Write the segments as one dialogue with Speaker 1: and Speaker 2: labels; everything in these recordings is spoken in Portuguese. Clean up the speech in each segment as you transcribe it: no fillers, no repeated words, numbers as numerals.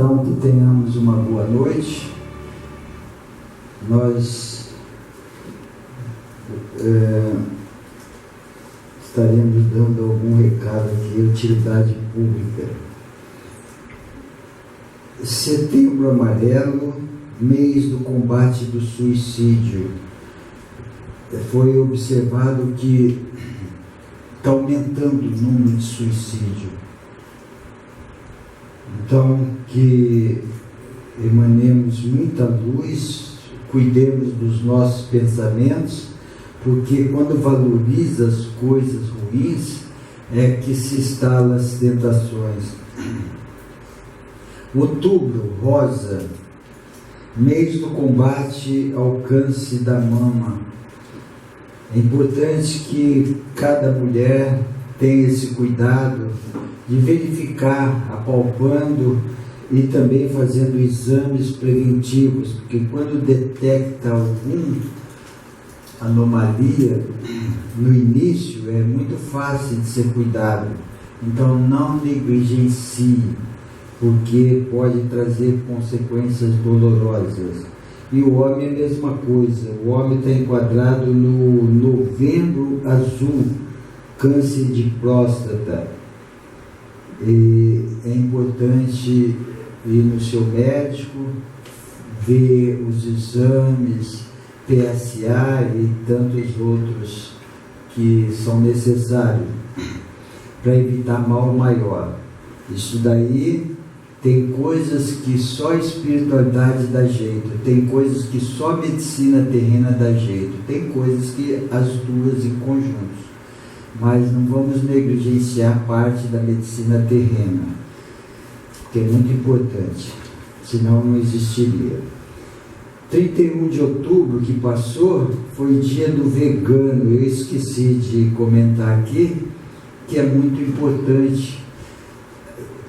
Speaker 1: Então, que tenhamos uma boa noite. Nós estaremos dando algum recado aqui, utilidade pública. Setembro Amarelo, mês do combate do suicídio. Foi observado que está aumentando o número de suicídio. Então, que emanemos muita luz, cuidemos dos nossos pensamentos, porque quando valoriza as coisas ruins, é que se instalam as tentações. Outubro, rosa, mês do combate ao câncer da mama. É importante que cada mulher tenha esse cuidado de verificar, apalpando e também fazendo exames preventivos, porque quando detecta alguma anomalia no início, é muito fácil de ser cuidado. Então não negligencie, porque pode trazer consequências dolorosas. E o homem é a mesma coisa. O homem está enquadrado no Novembro Azul, câncer de próstata. E é importante ir no seu médico, ver os exames, PSA e tantos outros que são necessários para evitar mal maior. Isso daí tem coisas que só a espiritualidade dá jeito, tem coisas que só a medicina terrena dá jeito, tem coisas que as duas em conjunto. Mas não vamos negligenciar parte da medicina terrena, que é muito importante, senão não existiria. 31 de outubro que passou foi dia do vegano. Eu esqueci de comentar aqui que é muito importante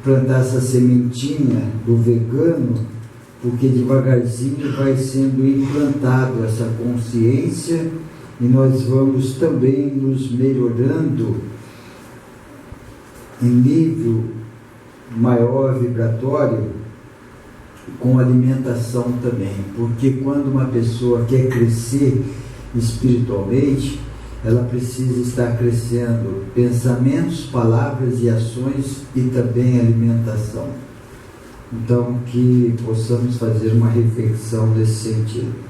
Speaker 1: plantar essa sementinha do vegano, porque devagarzinho vai sendo implantado essa consciência e nós vamos também nos melhorando em nível maior vibratório com alimentação também, porque quando uma pessoa quer crescer espiritualmente, ela precisa estar crescendo pensamentos, palavras e ações e também alimentação. Então, que possamos fazer uma reflexão nesse sentido.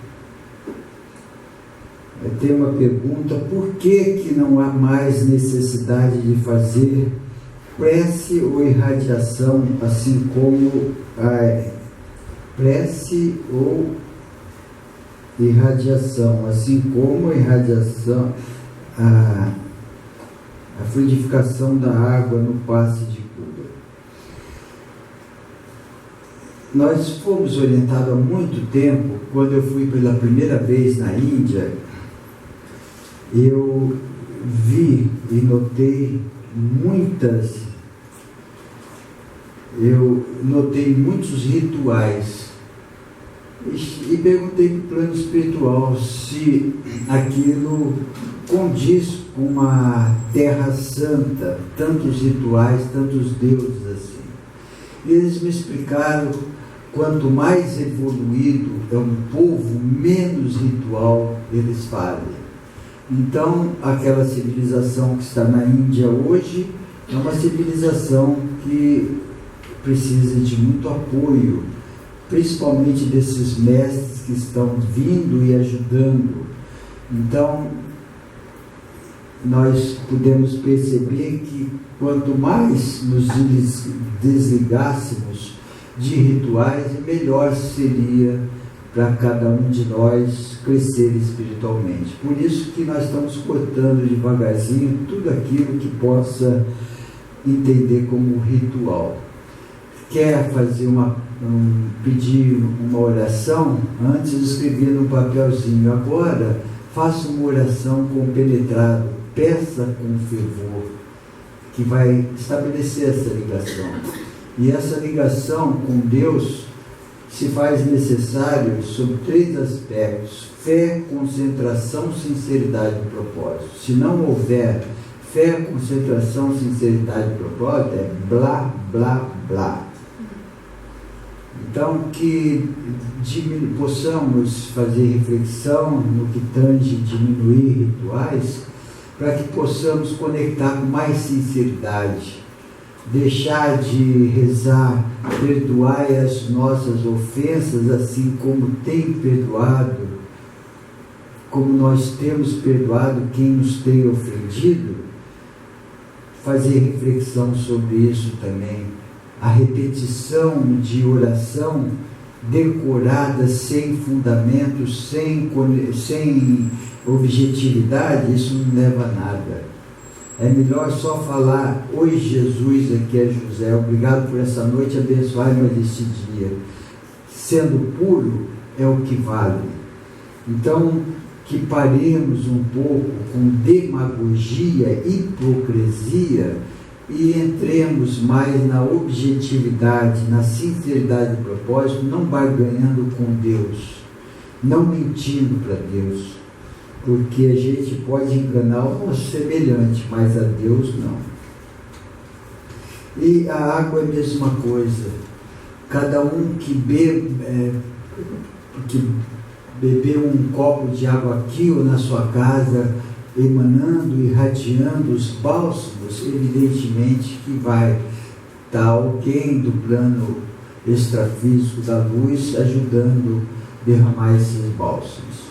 Speaker 1: Tem uma pergunta: por que não há mais necessidade de fazer prece ou irradiação, assim como a prece ou irradiação, assim como a irradiação, a fluidificação da água no passe de Cuba? Nós fomos orientados há muito tempo. Quando eu fui pela primeira vez na Índia, eu vi e notei muitos rituais e perguntei no plano espiritual se aquilo condiz com uma terra santa, tantos rituais, tantos deuses assim. E eles me explicaram: quanto mais evoluído é um povo, menos ritual eles fazem. Então, aquela civilização que está na Índia hoje é uma civilização que precisa de muito apoio, principalmente desses mestres que estão vindo e ajudando. Então, nós podemos perceber que quanto mais nos desligássemos de rituais, melhor seria para cada um de nós crescer espiritualmente. Por isso que nós estamos cortando devagarzinho tudo aquilo que possa entender como ritual. Quer fazer pedir uma oração? Antes escrevia no papelzinho. Agora, faça uma oração compenetrado, peça com fervor, que vai estabelecer essa ligação. E essa ligação com Deus se faz necessário sob 3 aspectos: fé, concentração, sinceridade e propósito. Se não houver fé, concentração, sinceridade e propósito, é blá, blá, blá. Então, que possamos fazer reflexão no que tange diminuir rituais, para que possamos conectar com mais sinceridade, deixar de rezar, perdoai as nossas ofensas, assim como tem perdoado, como nós temos perdoado quem nos tem ofendido. Fazer reflexão sobre isso também. A repetição de oração decorada, sem fundamento, sem objetividade, isso não leva a nada. É melhor só falar: oi Jesus, aqui é José, obrigado por essa noite, abençoai-nos este dia. Sendo puro é o que vale. Então, que paremos um pouco com demagogia, hipocrisia, e entremos mais na objetividade, na sinceridade de propósito, não barganhando com Deus, não mentindo para Deus, porque a gente pode enganar o nosso semelhante, mas a Deus não. E a água é a mesma coisa. Cada um que beber um copo de água aqui ou na sua casa, emanando, irradiando os bálsamos, evidentemente que vai estar alguém do plano extrafísico da luz ajudando a derramar esses bálsamos.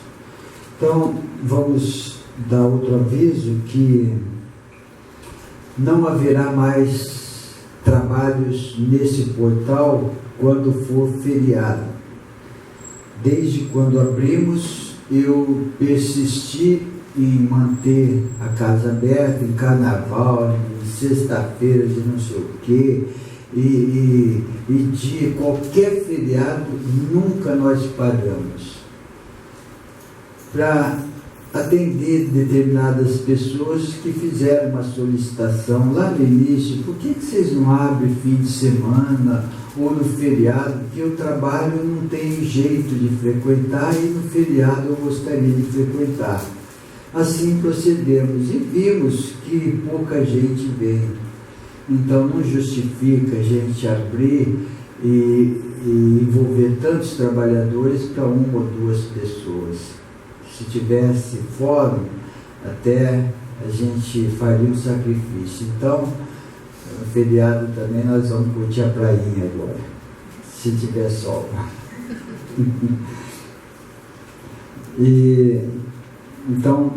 Speaker 1: Então, vamos dar outro aviso, que não haverá mais trabalhos nesse portal quando for feriado. Desde quando abrimos, eu persisti em manter a casa aberta em carnaval, em sexta-feira de não sei o quê, e de qualquer feriado, nunca nós paramos. Para atender determinadas pessoas que fizeram uma solicitação lá no início: por que vocês não abrem fim de semana ou no feriado? Porque eu trabalho, não tenho jeito de frequentar, e no feriado eu gostaria de frequentar. Assim procedemos e vimos que pouca gente vem. Então não justifica a gente abrir e envolver tantos trabalhadores para uma ou duas pessoas. Se tivesse fórum, até a gente faria um sacrifício. Então, no feriado também nós vamos curtir a prainha agora, se tiver sol. Então,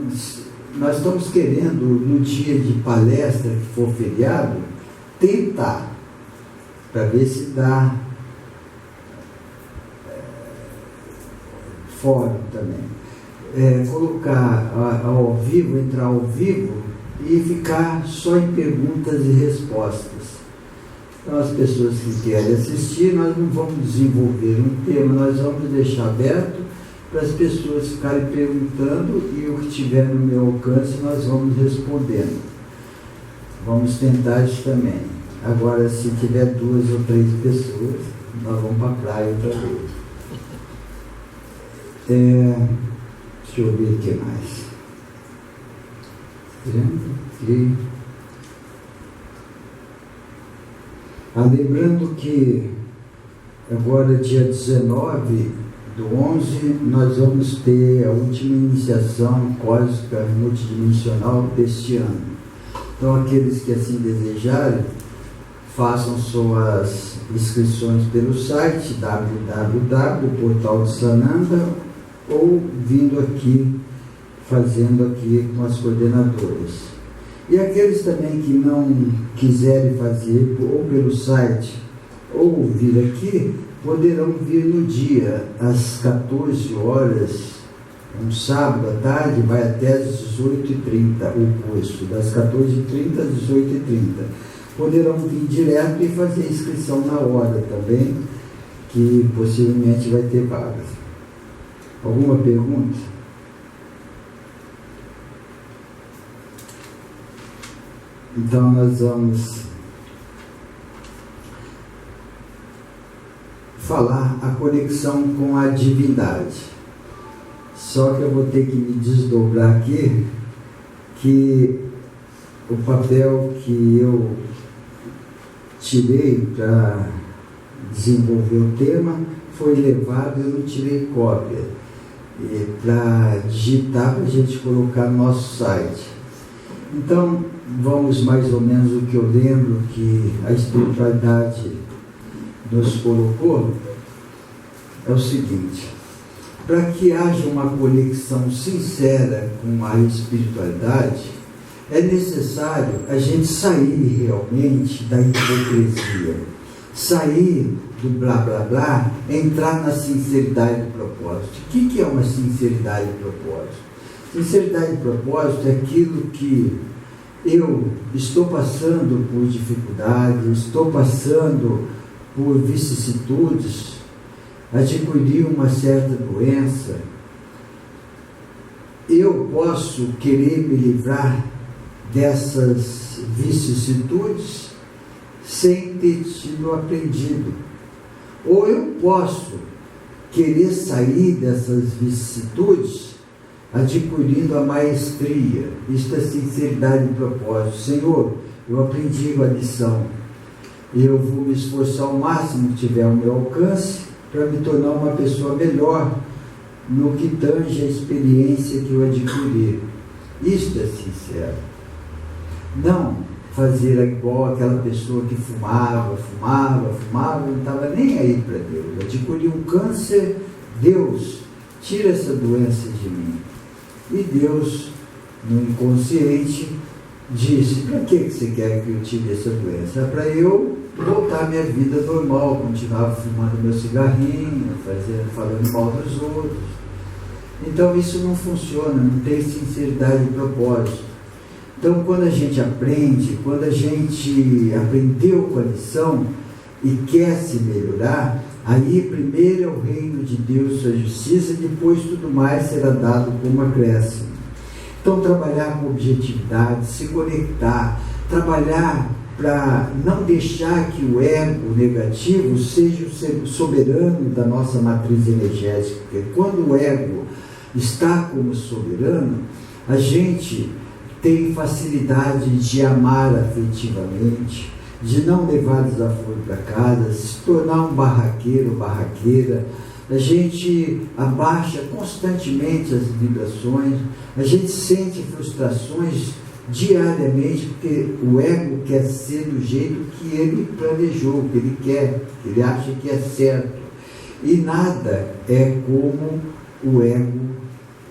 Speaker 1: nós estamos querendo, no dia de palestra que for feriado, tentar, para ver se dá fórum também. Colocar ao vivo, entrar ao vivo e ficar só em perguntas e respostas. Então, as pessoas que querem assistir, nós não vamos desenvolver um tema, nós vamos deixar aberto para as pessoas ficarem perguntando, e o que tiver no meu alcance nós vamos respondendo. Vamos tentar isso também. Agora, se tiver 2 ou 3 pessoas, nós vamos para a praia outra vez. Deixa eu ver o que mais. Lembrando que agora, dia 19 do 11, nós vamos ter a última iniciação cósmica multidimensional deste ano. Então, aqueles que assim desejarem, façam suas inscrições pelo site www.portaldesananda, ou vindo aqui, fazendo aqui com as coordenadoras. E aqueles também que não quiserem fazer ou pelo site ou vir aqui, poderão vir no dia, às 14 horas, um sábado à tarde, vai até às 18h30 o curso, das 14h30 às 18h30. Poderão vir direto e fazer inscrição na hora também, que possivelmente vai ter vagas. Alguma pergunta? Então nós vamos falar a conexão com a divindade. Só que eu vou ter que me desdobrar aqui, que o papel que eu tirei para desenvolver o tema, foi levado, eu não tirei cópia, para digitar, para a gente colocar no nosso site. Então, vamos mais ou menos o que eu lembro que a espiritualidade nos colocou, é o seguinte: para que haja uma conexão sincera com a espiritualidade, é necessário a gente sair realmente da hipocrisia, sair do blá blá blá, entrar na sinceridade do propósito. O que é uma sinceridade de propósito? Sinceridade de propósito é aquilo que eu estou passando por dificuldades, estou passando por vicissitudes, adquiri uma certa doença, eu posso querer me livrar dessas vicissitudes sem ter tido aprendido, ou eu posso querer sair dessas vicissitudes adquirindo a maestria. Isto é sinceridade de propósito. Senhor, eu aprendi a lição, eu vou me esforçar ao máximo que tiver ao meu alcance para me tornar uma pessoa melhor no que tange a experiência que eu adquiri. Isto é sincero. Não fazer igual aquela pessoa que fumava, não estava nem aí para Deus. Adquiri um câncer, Deus, tira essa doença de mim. E Deus, no inconsciente, disse: para que você quer que eu tire essa doença? É para eu voltar à minha vida normal, continuar fumando meu cigarrinho, falando mal dos outros. Então isso não funciona, não tem sinceridade de propósito. Então, quando a gente aprende, quando a gente aprendeu com a lição e quer se melhorar, aí primeiro é o reino de Deus, sua justiça, e depois tudo mais será dado como acréscimo. Então, trabalhar com objetividade, se conectar, trabalhar para não deixar que o ego negativo seja o soberano da nossa matriz energética. Porque quando o ego está como soberano, a gente tem facilidade de amar afetivamente, de não levar desaforo para casa, se tornar um barraqueiro, barraqueira. A gente abaixa constantemente as vibrações, a gente sente frustrações diariamente, porque o ego quer ser do jeito que ele planejou, que ele quer, que ele acha que é certo. E nada é como o ego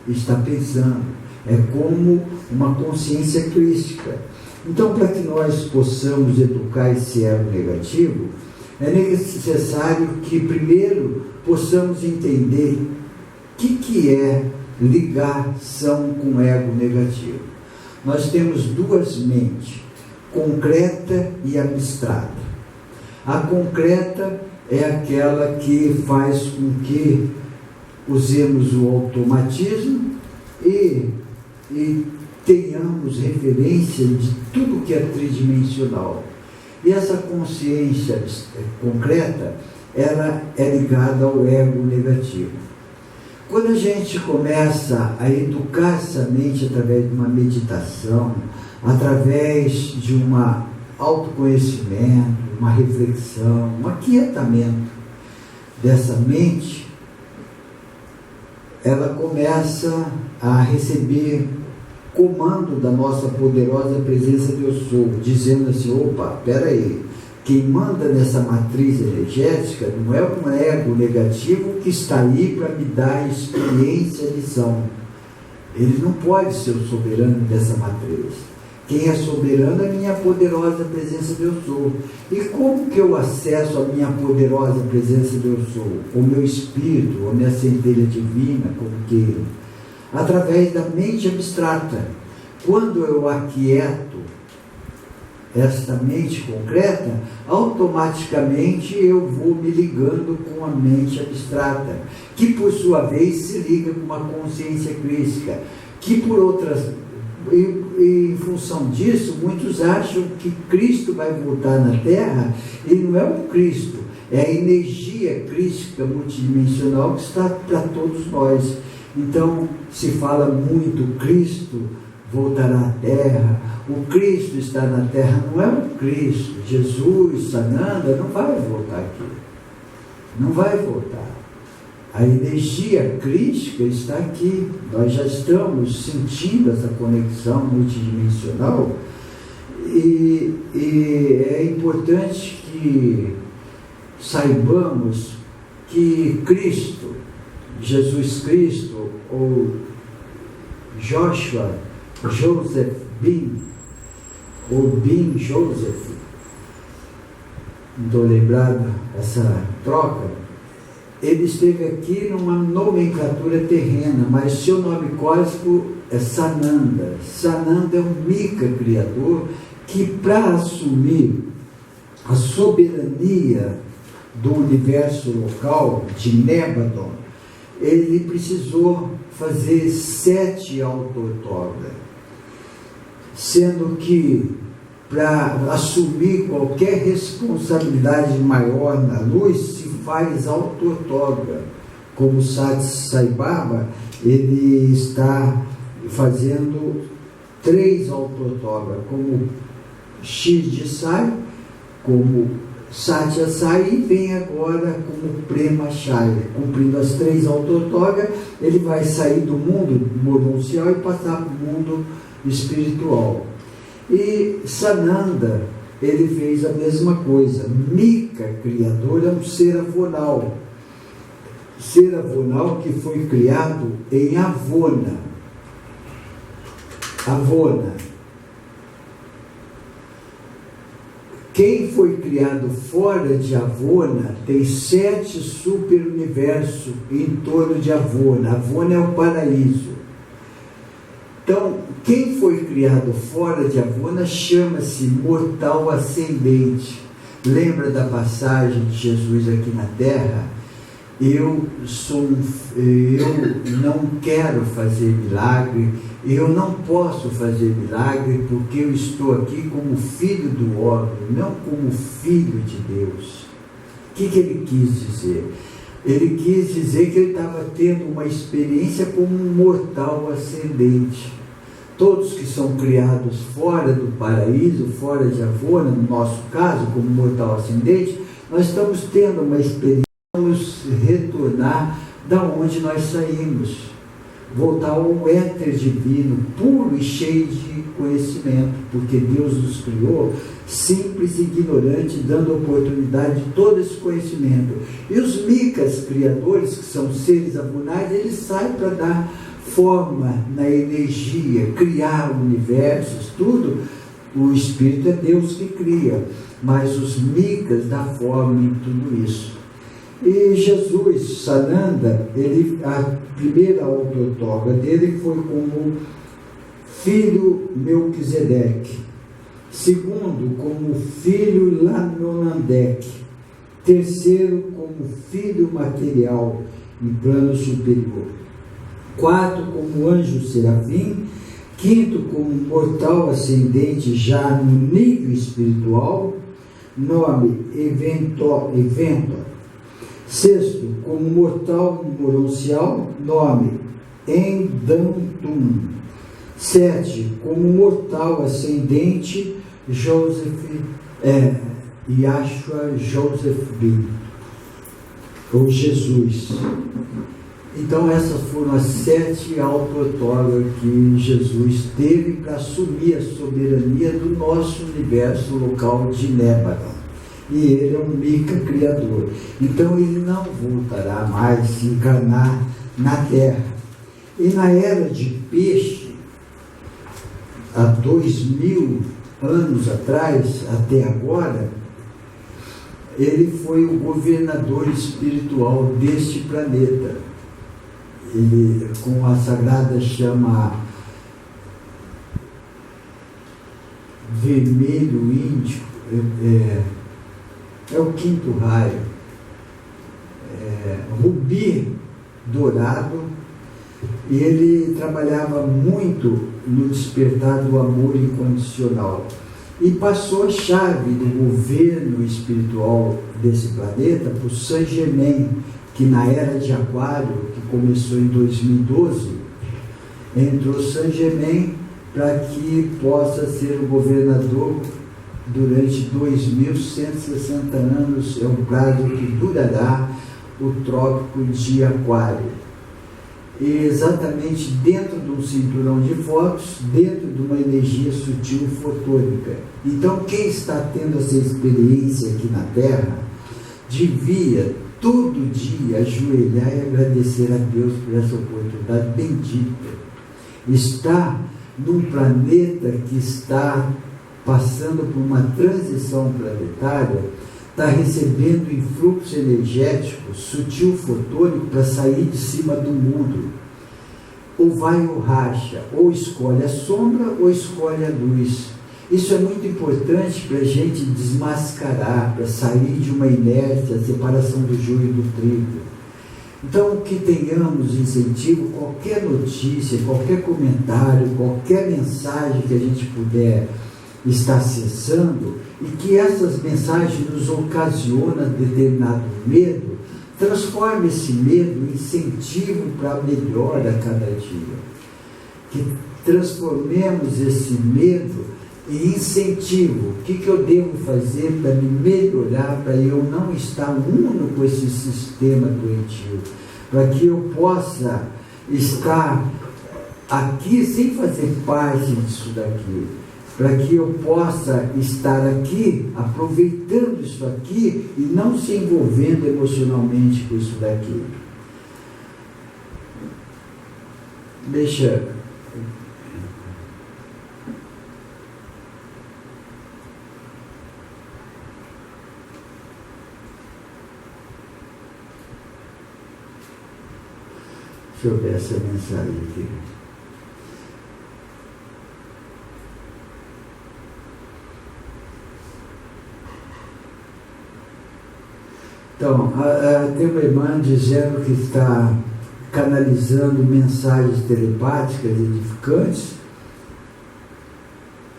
Speaker 1: está pensando. É como uma consciência crística. Então, para que nós possamos educar esse ego negativo, é necessário que primeiro possamos entender o que é ligação com ego negativo. Nós temos duas mentes, concreta e abstrata. A concreta é aquela que faz com que usemos o automatismo e tenhamos referência de tudo que é tridimensional. E essa consciência concreta, ela é ligada ao ego negativo. Quando a gente começa a educar essa mente através de uma meditação, através de um autoconhecimento, uma reflexão, um aquietamento dessa mente, ela começa a receber comando da nossa poderosa presença de Eu Sou, dizendo assim: opa, espera aí, quem manda nessa matriz energética não é um ego negativo que está aí para me dar experiência, lição. Ele não pode ser o soberano dessa matriz. Quem é soberano é a minha poderosa presença de Eu Sou. E como que eu acesso a minha poderosa presença de Eu Sou? O meu espírito, ou minha centelha divina, como queira. Através da mente abstrata. Quando eu aquieto esta mente concreta, automaticamente eu vou me ligando com a mente abstrata, que por sua vez se liga com uma consciência crística, que por outras... E em função disso, muitos acham que Cristo vai voltar na Terra, e não é o Cristo, é a energia crística multidimensional que está para todos nós. Então, se fala muito, Cristo voltará à Terra, o Cristo está na Terra. Não é o Cristo, Jesus, Sananda, não vai voltar aqui. não vai voltar. A energia crística está aqui, nós já estamos sentindo essa conexão multidimensional e é importante que saibamos que Cristo, Jesus Cristo, ou Joshua, Joseph Bin, ou Bin Joseph, não estou lembrado essa troca, ele esteve aqui numa nomenclatura terrena, mas seu nome cósmico é Sananda. Sananda é um Mika criador que, para assumir a soberania do universo local de Nebadon, ele precisou fazer 7 auto-outorgas, sendo que para assumir qualquer responsabilidade maior na luz se faz auto-outorga. Como Sati Sai Baba, ele está fazendo 3 auto-outorgas, como Shirdi Sai, como Satya Sai, e vem agora como Prema Shai, cumprindo as 3 auto-outorgas. Ele vai sair do mundo mononcial e passar para o mundo espiritual. E Sananda, ele fez a mesma coisa. Mika, criador, é um ser avonal. Ser avonal que foi criado em Avona. Avona. Quem foi criado fora de Avona tem 7 super-universos em torno de Avona. Avona é o paraíso. Então, quem foi criado fora de Avona chama-se mortal ascendente. Lembra da passagem de Jesus aqui na Terra? Eu não quero fazer milagre, eu não posso fazer milagre porque eu estou aqui como filho do homem, não como filho de Deus. O que ele quis dizer? Ele quis dizer que ele estava tendo uma experiência como um mortal ascendente. Todos que são criados fora do paraíso, fora de Avona, no nosso caso, como mortal ascendente, nós estamos tendo uma experiência, vamos retornar da onde nós saímos, voltar ao éter divino, puro e cheio de conhecimento, porque Deus nos criou simples e ignorante, dando oportunidade de todo esse conhecimento. E os Mikas criadores, que são seres avonais, eles saem para dar forma na energia, criar universos, tudo. O Espírito é Deus que cria, mas os Mikas dão forma em tudo isso. E Jesus, Sananda, a primeira auto-outorga dele foi como filho Melquisedeque, segundo como filho Lanonandek, terceiro como filho material em plano superior, 4 como anjo serafim, 5 como mortal ascendente já no nível espiritual, nome Eventor, 6 como mortal moroncial, nome Endantum, 7 como mortal ascendente, Yashua Joseph Bin, ou Jesus. Então essas foram as 7 auto-outorgas que Jesus teve para assumir a soberania do nosso universo local de Nebadon. E ele é um Mika criador. Então ele não voltará mais se encarnar na Terra. E na era de peixe, há 2000 anos atrás, até agora, ele foi o governador espiritual deste planeta. Ele, com a sagrada chama vermelho índico, é o 5º raio, rubi dourado, e ele trabalhava muito no despertar do amor incondicional e passou a chave do governo espiritual desse planeta para o Saint Germain, que na era de Aquário, que começou em 2012, entrou Saint Germain para que possa ser o governador durante 2160 anos, é um prazo que durará, o trópico de Aquário. E exatamente dentro de um cinturão de focos, dentro de uma energia sutil fotônica. Então, quem está tendo essa experiência aqui na Terra, devia todo dia ajoelhar e agradecer a Deus por essa oportunidade bendita. Está num planeta que está passando por uma transição planetária, está recebendo influxo energético, sutil fotônico, para sair de cima do mundo. Ou vai ou racha, ou escolhe a sombra ou escolhe a luz. Isso é muito importante para a gente desmascarar, para sair de uma inércia, a separação do joio e do trigo. Então, que tenhamos incentivo, qualquer notícia, qualquer comentário, qualquer mensagem que a gente puder estar acessando, e que essas mensagens nos ocasionam determinado medo, transforme esse medo em incentivo para a melhora a cada dia. Que transformemos esse medo em incentivo. O que eu devo fazer para me melhorar, para eu não estar uno com esse sistema doentio, para que eu possa estar aqui sem fazer parte disso daqui, para que eu possa estar aqui aproveitando isso aqui e não se envolvendo emocionalmente com isso daqui. Deixa eu ver essa mensagem aqui. Então, tem uma irmã dizendo que está canalizando mensagens telepáticas edificantes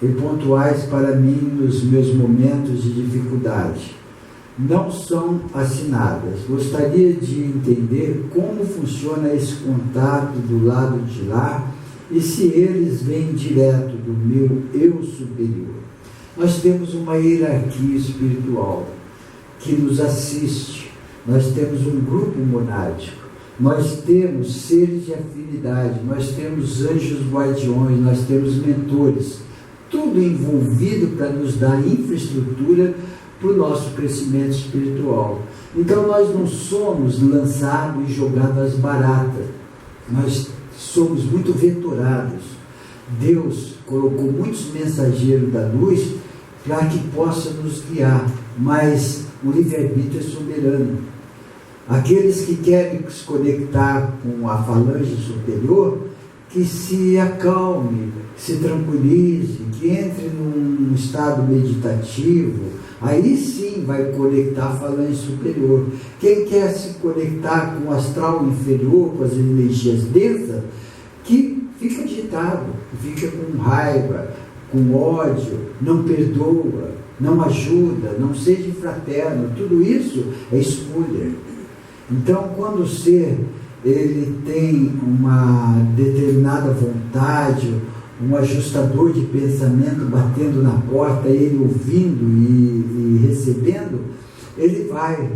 Speaker 1: e pontuais para mim nos meus momentos de dificuldade. Não são assinadas. Gostaria de entender como funciona esse contato do lado de lá e se eles vêm direto do meu eu superior. Nós temos uma hierarquia espiritual que nos assiste. Nós temos um grupo monádico, nós temos seres de afinidade, nós temos anjos guardiões, nós temos mentores, tudo envolvido para nos dar infraestrutura para o nosso crescimento espiritual. Então nós não somos lançados e jogados às baratas, nós somos muito vetorados. Deus colocou muitos mensageiros da luz para que possa nos guiar, mas o livre-arbítrio é soberano. Aqueles que querem se conectar com a falange superior, que se acalme, se tranquilize, que entre num estado meditativo, aí sim vai conectar a falange superior. Quem quer se conectar com o astral inferior, com as energias densas, que fica agitado, fica com raiva, com ódio, não perdoa, não ajuda, não seja fraterno, tudo isso é escolha. Então, quando o ser ele tem uma determinada vontade, um ajustador de pensamento batendo na porta, ele ouvindo e recebendo, ele vai.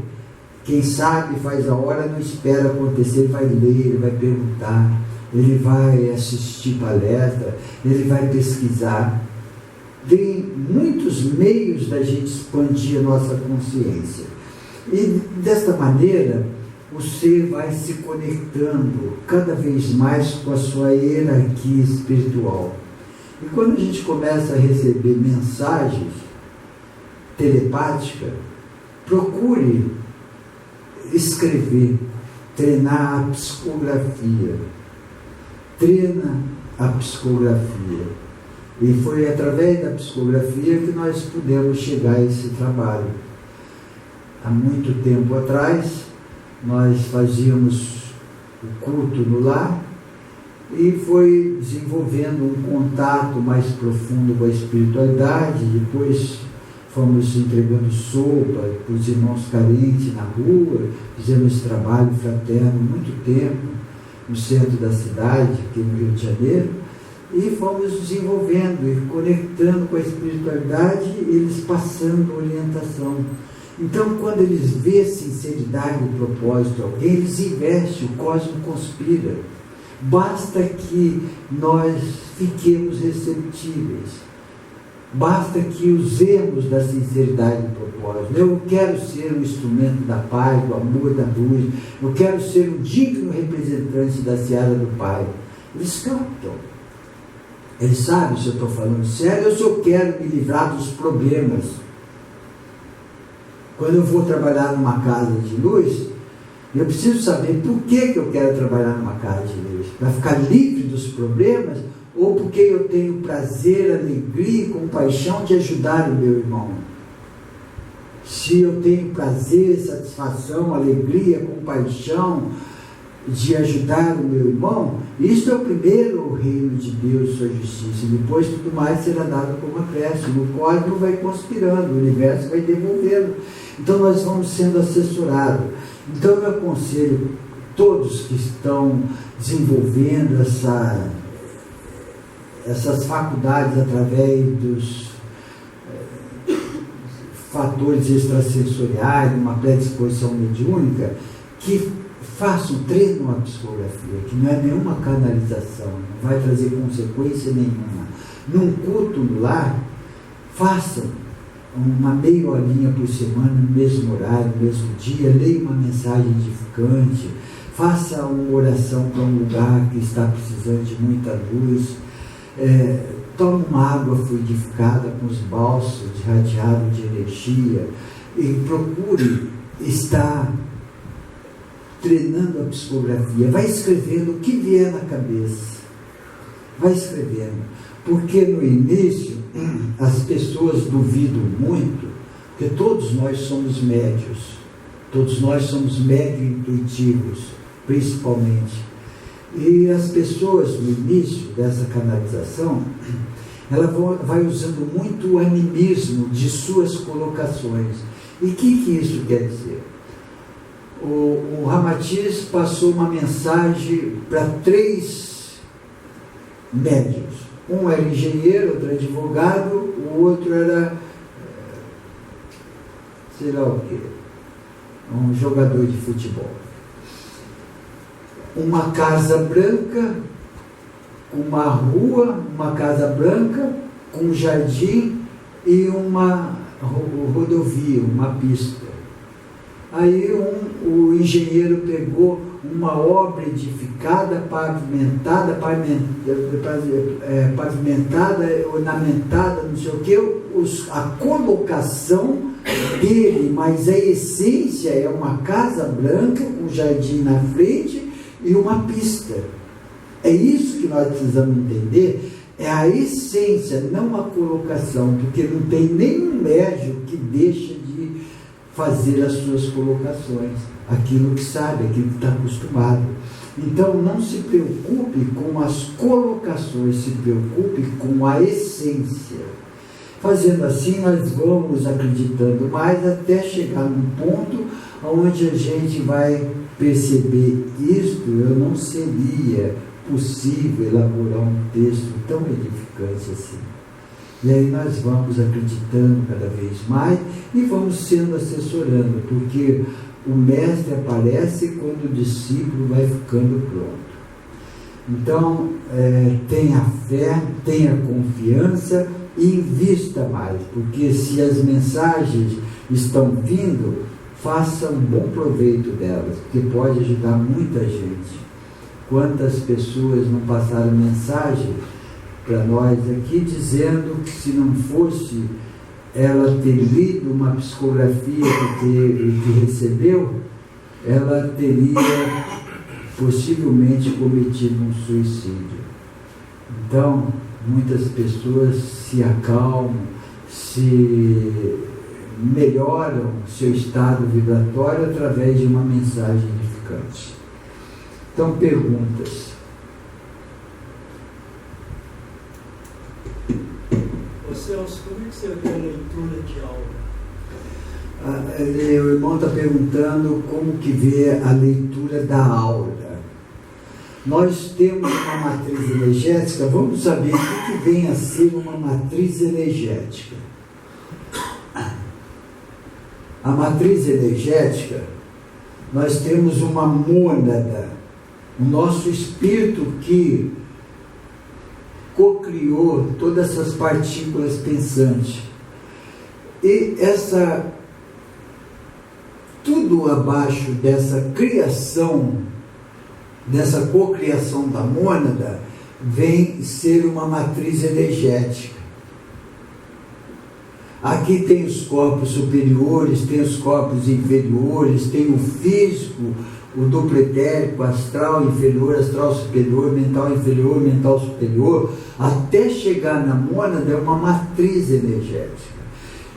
Speaker 1: Quem sabe faz a hora, não espera acontecer, ele vai ler, ele vai perguntar, ele vai assistir palestra, ele vai pesquisar. Tem muitos meios da gente expandir a nossa consciência. E desta maneira, o ser vai se conectando cada vez mais com a sua hierarquia espiritual. E quando a gente começa a receber mensagens telepáticas, procure escrever, treinar a psicografia. Treina a psicografia. E foi através da psicografia que nós pudemos chegar a esse trabalho. Há muito tempo atrás, nós fazíamos o culto no lar e foi desenvolvendo um contato mais profundo com a espiritualidade. Depois fomos entregando sopa para os irmãos carentes na rua, fizemos esse trabalho fraterno muito tempo no centro da cidade, aqui no Rio de Janeiro, e fomos desenvolvendo e conectando com a espiritualidade, eles passando orientação. Então, quando eles vêem sinceridade e propósito de alguém, eles investem, o cosmos conspira. Basta que nós fiquemos receptíveis. Basta que usemos da sinceridade e propósito. Eu quero ser um instrumento da paz, do amor, da luz. Eu quero ser um digno representante da seara do Pai. Eles captam. Eles sabem se eu estou falando sério ou se eu quero me livrar dos problemas. Quando eu vou trabalhar numa casa de luz, eu preciso saber por que eu quero trabalhar numa casa de luz. Para ficar livre dos problemas ou porque eu tenho prazer, alegria e compaixão de ajudar o meu irmão. Se eu tenho prazer, satisfação, alegria, compaixão de ajudar o meu irmão, isso é o primeiro reino de Deus, sua justiça, e depois tudo mais será dado como acréscimo. O cosmos vai conspirando, o universo vai devolvendo. Então nós vamos sendo assessorados. Então eu aconselho todos que estão desenvolvendo essas faculdades através dos fatores extrasensoriais, uma predisposição mediúnica, que façam treino à psicografia, que não é nenhuma canalização, não vai trazer consequência nenhuma. Num culto no lar, façam uma meia horinha por semana, no mesmo horário, no mesmo dia, leia uma mensagem edificante, faça uma oração para um lugar que está precisando de muita luz, tome uma água fluidificada com os bálsamos irradiados de energia e procure estar treinando a psicografia. Vai escrevendo o que vier na cabeça, vai escrevendo, porque no início as pessoas duvidam muito, porque todos nós somos médios, todos nós somos médio intuitivos, principalmente. E as pessoas, no início dessa canalização, ela vai usando muito o animismo de suas colocações. E o que isso quer dizer? O Ramatiz passou uma mensagem para 3 médios. Um era engenheiro, outro advogado, o outro era, sei lá o quê, um jogador de futebol. Uma casa branca, uma rua, uma casa branca, com um jardim e uma rodovia, uma pista. Aí o engenheiro pegou uma obra edificada, pavimentada, ornamentada, não sei o que, a colocação dele, mas a essência é uma casa branca, com um jardim na frente e uma pista. É isso que nós precisamos entender, é a essência, não a colocação, porque não tem nenhum médium que deixa de fazer as suas colocações, aquilo que sabe, aquilo que está acostumado. Então não se preocupe com as colocações, se preocupe com a essência. Fazendo assim, nós vamos acreditando mais até chegar num ponto onde a gente vai perceber isto. Eu não seria possível elaborar um texto tão edificante assim. E aí nós vamos acreditando cada vez mais e vamos sendo assessorando, porque o mestre aparece quando o discípulo vai ficando pronto. Então, tenha fé, tenha confiança e invista mais, porque se as mensagens estão vindo, faça um bom proveito delas, porque pode ajudar muita gente. Quantas pessoas não passaram mensagem para nós aqui, dizendo que se não fosse ela ter lido uma psicografia que recebeu, ela teria possivelmente cometido um suicídio. Então, muitas pessoas se acalmam, se melhoram seu estado vibratório através de uma mensagem edificante. Então, perguntas.
Speaker 2: Celso, como é que você vê a leitura de aura?
Speaker 1: O irmão está perguntando como que vê a leitura da aura. Nós temos uma matriz energética, vamos saber o que vem a ser uma matriz energética. a matriz energética, nós temos uma mônada, o nosso espírito que cocriou todas essas partículas pensantes. E tudo abaixo dessa criação, dessa cocriação da mônada, vem ser uma matriz energética. Aqui tem os corpos superiores, tem os corpos inferiores, tem o físico, o duplo etérico, astral inferior, astral superior, mental inferior, mental superior, até chegar na mônada é uma matriz energética.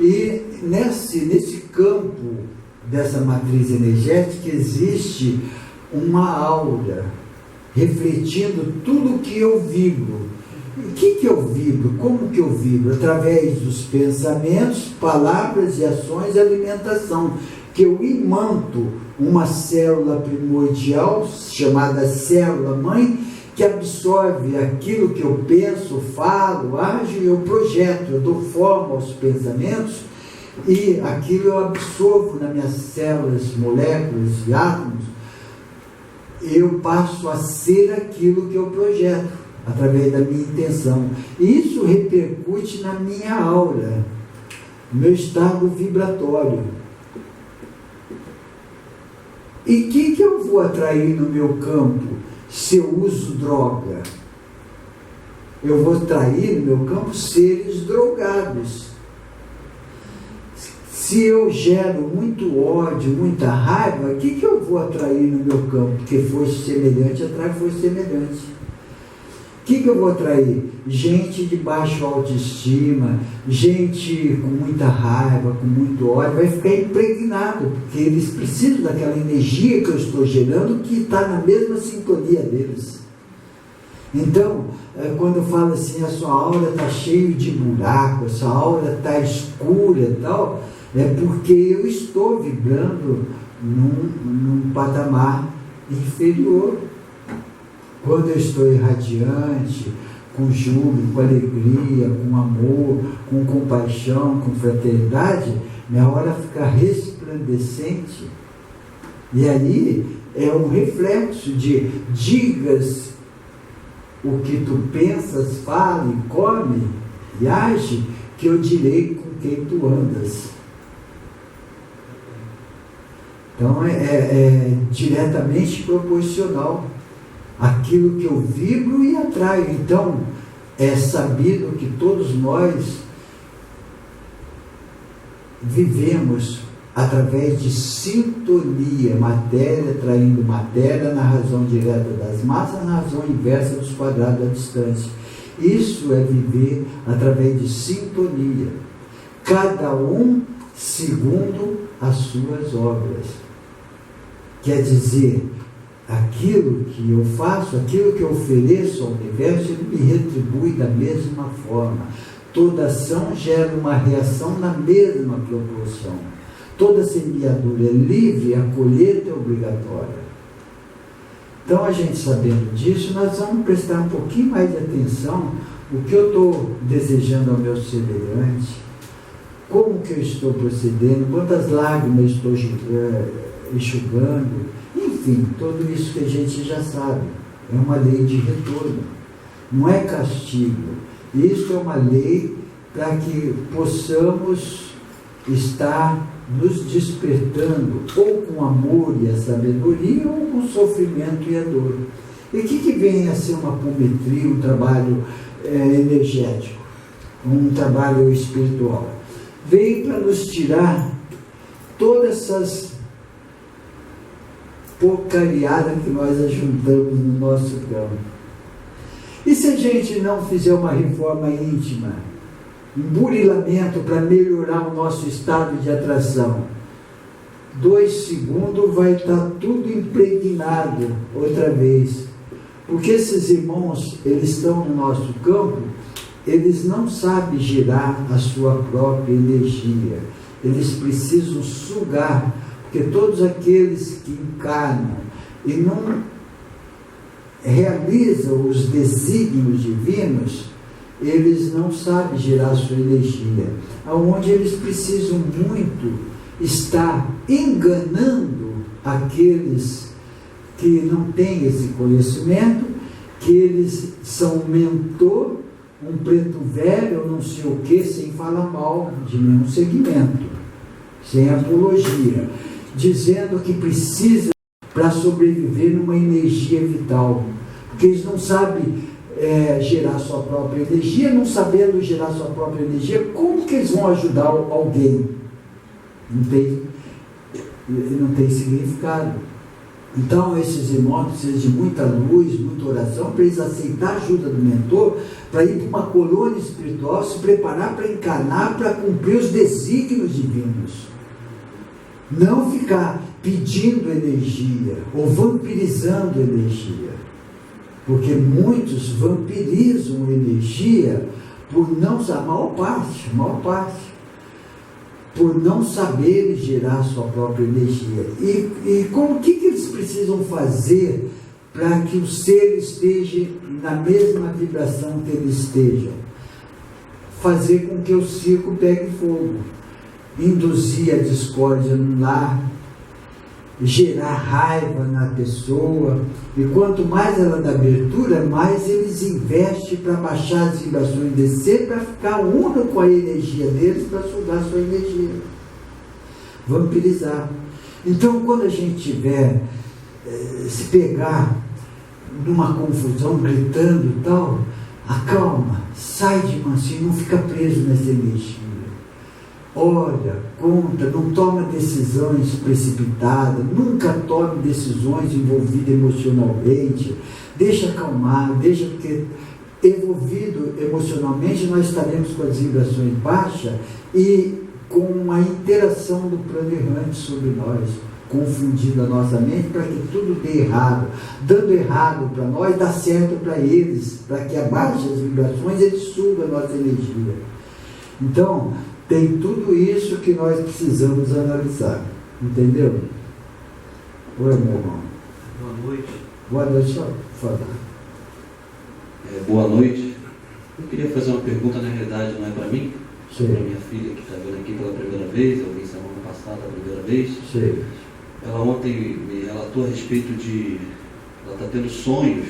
Speaker 1: E nesse campo dessa matriz energética existe uma aura refletindo tudo que eu vibro. O que eu vibro? Como que eu vibro? Através dos pensamentos, palavras e ações e alimentação, que eu imanto uma célula primordial, chamada célula-mãe, que absorve aquilo que eu penso, falo, ajo e eu projeto, eu dou forma aos pensamentos, e aquilo eu absorvo nas minhas células, moléculas e átomos, eu passo a ser aquilo que eu projeto, através da minha intenção. E isso repercute na minha aura, no meu estado vibratório. E o que eu vou atrair no meu campo se eu uso droga? Eu vou atrair no meu campo seres drogados. Se eu gero muito ódio, muita raiva, o que eu vou atrair no meu campo? Porque força semelhante atrai força semelhante. O que eu vou atrair? Gente de baixa autoestima, gente com muita raiva, com muito ódio, vai ficar impregnado, porque eles precisam daquela energia que eu estou gerando, que está na mesma sintonia deles. Então, quando eu falo assim, a sua aura está cheia de buraco, a sua aura está escura e tal, é porque eu estou vibrando num patamar inferior. Quando eu estou irradiante, com júbilo, com alegria, com amor, com compaixão, com fraternidade, minha aura fica resplandecente. E aí é um reflexo de digas o que tu pensas, fala e come e age, que eu direi com quem tu andas. Então é diretamente proporcional aquilo que eu vibro e atraio. Então é sabido que todos nós vivemos através de sintonia, matéria atraindo matéria na razão direta das massas, na razão inversa dos quadrados da distância. Isso é viver através de sintonia, cada um segundo as suas obras. Quer dizer, aquilo que eu faço, aquilo que eu ofereço ao universo, ele me retribui da mesma forma. Toda ação gera uma reação na mesma proporção. Toda semeadura é livre, a colheita é obrigatória. Então, a gente sabendo disso, nós vamos prestar um pouquinho mais de atenção no que eu estou desejando ao meu semelhante, como que eu estou procedendo, quantas lágrimas estou enxugando, enfim, tudo isso que a gente já sabe. É uma lei de retorno, não é castigo. Isso é uma lei para que possamos estar nos despertando ou com amor e a sabedoria ou com sofrimento e a dor. E o que vem a ser uma apometria, um trabalho energético, um trabalho espiritual? Vem para nos tirar todas essas porcariadas que nós ajuntamos no nosso campo. E se a gente não fizer uma reforma íntima, um burilamento para melhorar o nosso estado de atração, 2 segundos vai estar tudo impregnado outra vez. Porque esses irmãos, eles estão no nosso campo, eles não sabem girar a sua própria energia. Eles precisam sugar, porque todos aqueles que encarnam e não realizam os desígnios divinos, eles não sabem girar a sua energia. Aonde eles precisam muito está enganando aqueles que não têm esse conhecimento, que eles são um mentor, um preto velho, não sei o que, sem falar mal de nenhum segmento, sem apologia, dizendo que precisa para sobreviver numa energia vital, porque eles não sabem gerar sua própria energia. Não sabendo gerar sua própria energia, como que eles vão ajudar alguém? Não tem significado. Então esses irmãos precisam de muita luz, muita oração, para eles aceitar a ajuda do mentor, para ir para uma colônia espiritual, se preparar para encarnar, para cumprir os desígnios divinos. Não ficar pedindo energia ou vampirizando energia, porque muitos vampirizam energia por não, a maior parte, por não saberem gerar sua própria energia. E o que eles precisam fazer para que o ser esteja na mesma vibração que eles estejam? Fazer com que o circo pegue fogo, induzir a discórdia no lar, gerar raiva na pessoa, e quanto mais ela dá abertura, mais eles investem para baixar as vibrações, descer, para ficar uno com a energia deles, para sugar a sua energia, vampirizar. Então, quando a gente tiver, se pegar numa confusão, gritando e tal, acalma, sai de mansinho, não fica preso nessa energia. Olha, conta, não toma decisões precipitadas, nunca tome decisões envolvidas emocionalmente, deixa acalmar, deixa, porque envolvido emocionalmente nós estaremos com as vibrações baixas e com uma interação do plano errante sobre nós, confundindo a nossa mente para que tudo dê errado, dando errado para nós, dá certo para eles, para que abaixe as vibrações, eles sugam a nossa energia. Então, tem tudo isso que nós precisamos analisar, entendeu? Oi, meu irmão.
Speaker 3: Boa noite.
Speaker 1: Boa noite, só falar.
Speaker 3: Boa noite. Eu queria fazer uma pergunta, na realidade não é para mim,
Speaker 1: Sim.
Speaker 3: é para minha filha que está vindo aqui pela primeira vez, eu vim semana passada a primeira vez.
Speaker 1: Sim.
Speaker 3: Ela ontem me relatou a respeito de... ela está tendo sonhos,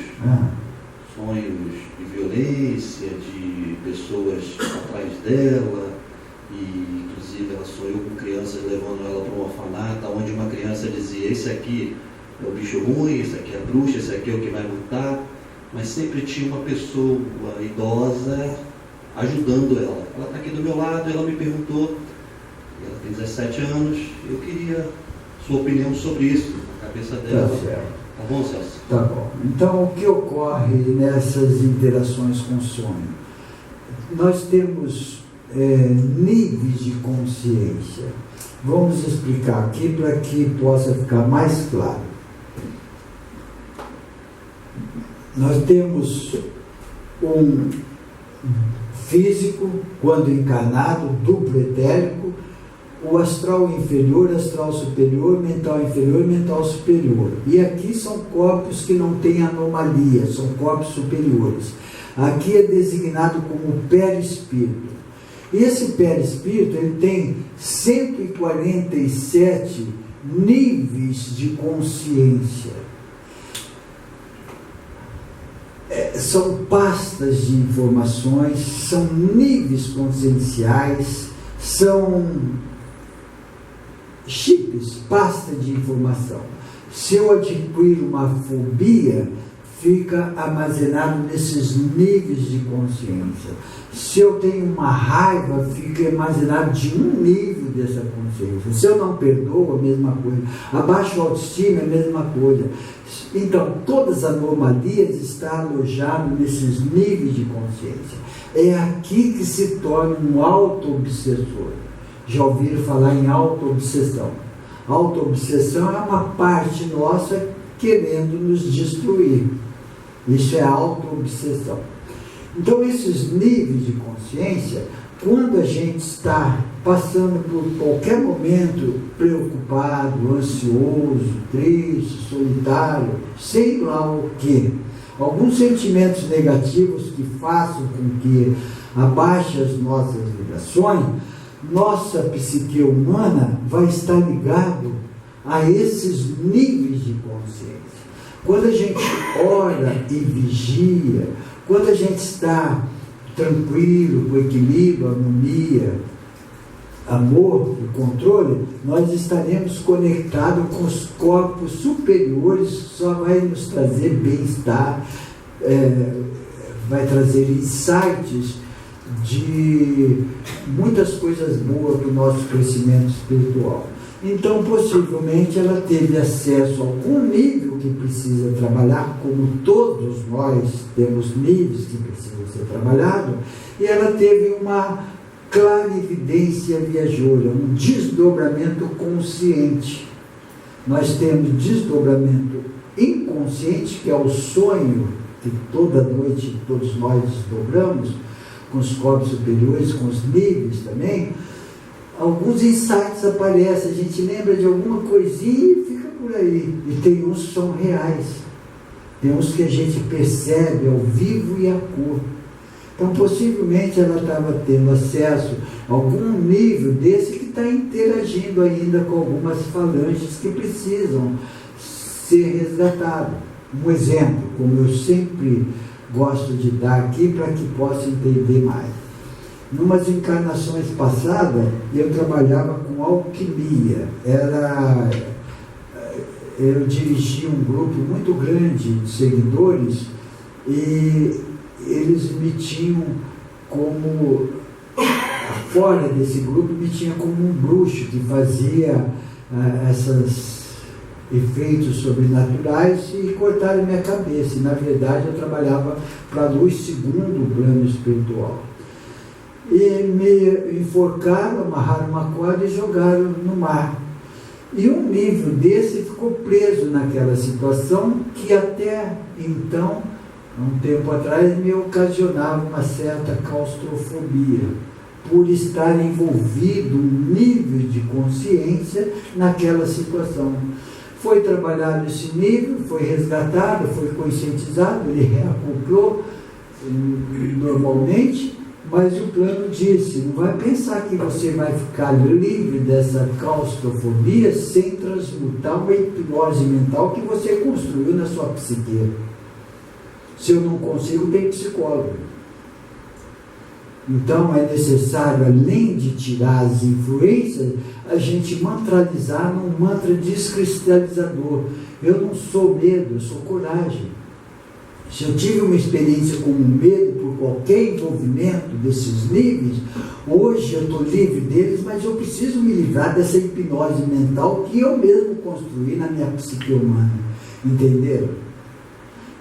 Speaker 3: sonhos de violência, de pessoas atrás dela, e inclusive ela sonhou com crianças levando ela para um orfanato, onde uma criança dizia: esse aqui é o bicho ruim, esse aqui é a bruxa, esse aqui é o que vai lutar, mas sempre tinha uma pessoa idosa ajudando ela. Ela está aqui do meu lado, ela me perguntou, ela tem 17 anos, eu queria sua opinião sobre isso, na cabeça dela.
Speaker 1: Tá certo.
Speaker 3: Tá bom, Celso?
Speaker 1: Tá bom. Então, o que ocorre nessas interações com o sonho? Nós temos níveis de consciência. Vamos explicar aqui para que possa ficar mais claro. Nós temos um físico, quando encarnado, duplo etérico, o astral inferior, astral superior, mental inferior, mental superior. E aqui são corpos que não têm anomalia, são corpos superiores. Aqui é designado como perispírito. Esse perispírito, ele tem 147 níveis de consciência. São pastas de informações, são níveis conscienciais, são chips, pasta de informação. Se eu adquiro uma fobia, fica armazenado nesses níveis de consciência. Se eu tenho uma raiva, fica armazenado de um nível dessa consciência. Se eu não perdoo, a mesma coisa. Abaixo a autoestima, a mesma coisa. Então, todas as anomalias estão alojadas nesses níveis de consciência. É aqui que se torna um auto-obsessor. Já ouviram falar em auto-obsessão? Auto-obsessão é uma parte nossa querendo nos destruir. Isso é auto-obsessão. Então, esses níveis de consciência, quando a gente está passando por qualquer momento preocupado, ansioso, triste, solitário, sei lá o que, alguns sentimentos negativos que façam com que abaixe as nossas vibrações, nossa psique humana vai estar ligado a esses níveis de consciência. Quando a gente ora e vigia, quando a gente está tranquilo, com equilíbrio, harmonia, amor e controle, nós estaremos conectados com os corpos superiores, só vai nos trazer bem-estar, vai trazer insights de muitas coisas boas para o nosso crescimento espiritual. Então, possivelmente, ela teve acesso a algum nível que precisa trabalhar, como todos nós temos níveis que precisam ser trabalhados, e ela teve uma clarividência viajoura, um desdobramento consciente. Nós temos desdobramento inconsciente, que é o sonho que toda noite todos nós desdobramos, com os corpos superiores, com os níveis também. Alguns insights aparecem, a gente lembra de alguma coisinha e fica por aí. E tem uns que são reais, tem uns que a gente percebe ao vivo e a cor. Então, possivelmente, ela estava tendo acesso a algum nível desse que está interagindo ainda com algumas falanges que precisam ser resgatadas. Um exemplo, como eu sempre gosto de dar aqui, para que possa entender mais. Numas encarnações passadas, eu trabalhava com alquimia. Eu dirigia um grupo muito grande de seguidores e eles me tinham como, fora desse grupo, me tinha como um bruxo que fazia esses efeitos sobrenaturais e cortaram minha cabeça. E, na verdade, eu trabalhava para a luz segundo o plano espiritual. E me enforcaram, amarraram uma corda e jogaram no mar. E um nível desse ficou preso naquela situação que até então, um tempo atrás, me ocasionava uma certa claustrofobia, por estar envolvido um nível de consciência naquela situação. Foi trabalhado esse nível, foi resgatado, foi conscientizado, ele reacoplou normalmente, mas o plano disse, não vai pensar que você vai ficar livre dessa claustrofobia sem transmutar uma hipnose mental que você construiu na sua psique. Se eu não consigo, tem psicólogo. Então é necessário, além de tirar as influências, a gente mantralizar num mantra descristalizador. Eu não sou medo, eu sou coragem. Se eu tive uma experiência com medo por qualquer envolvimento desses níveis, hoje eu estou livre deles, mas eu preciso me livrar dessa hipnose mental que eu mesmo construí na minha psique humana. Entenderam?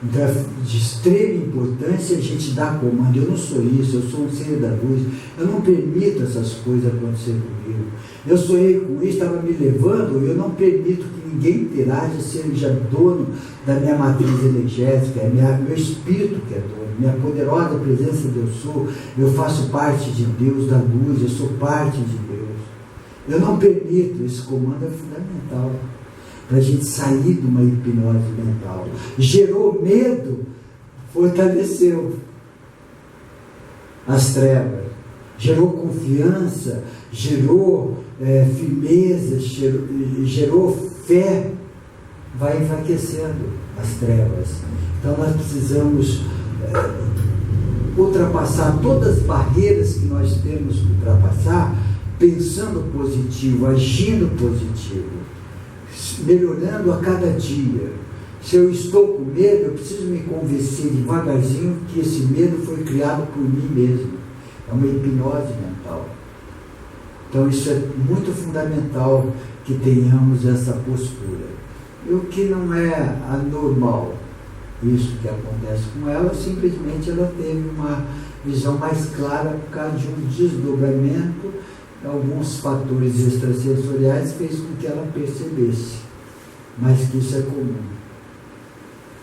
Speaker 1: Então é de extrema importância a gente dar comando. Eu não sou isso, eu sou um ser da luz, eu não permito essas coisas acontecerem comigo. Eu sonhei com isso, estava me levando, eu não permito que ninguém interaja, seja dono da minha matriz energética, é meu espírito que é dono, minha poderosa presença de eu sou, eu faço parte de Deus, da luz, eu sou parte de Deus. Eu não permito, esse comando é fundamental para a gente sair de uma hipnose mental. Gerou medo, fortaleceu as trevas, gerou confiança, gerou firmeza, gerou fé, vai enfraquecendo as trevas. Então nós precisamos ultrapassar todas as barreiras que nós temos que ultrapassar, pensando positivo, agindo positivo, melhorando a cada dia. Se eu estou com medo, eu preciso me convencer devagarzinho que esse medo foi criado por mim mesmo. É uma hipnose mental. Então isso é muito fundamental que tenhamos essa postura. E o que não é anormal, isso que acontece com ela, simplesmente ela teve uma visão mais clara por causa de um desdobramento. Alguns fatores extrasensoriais fez com que ela percebesse, mas que isso é comum.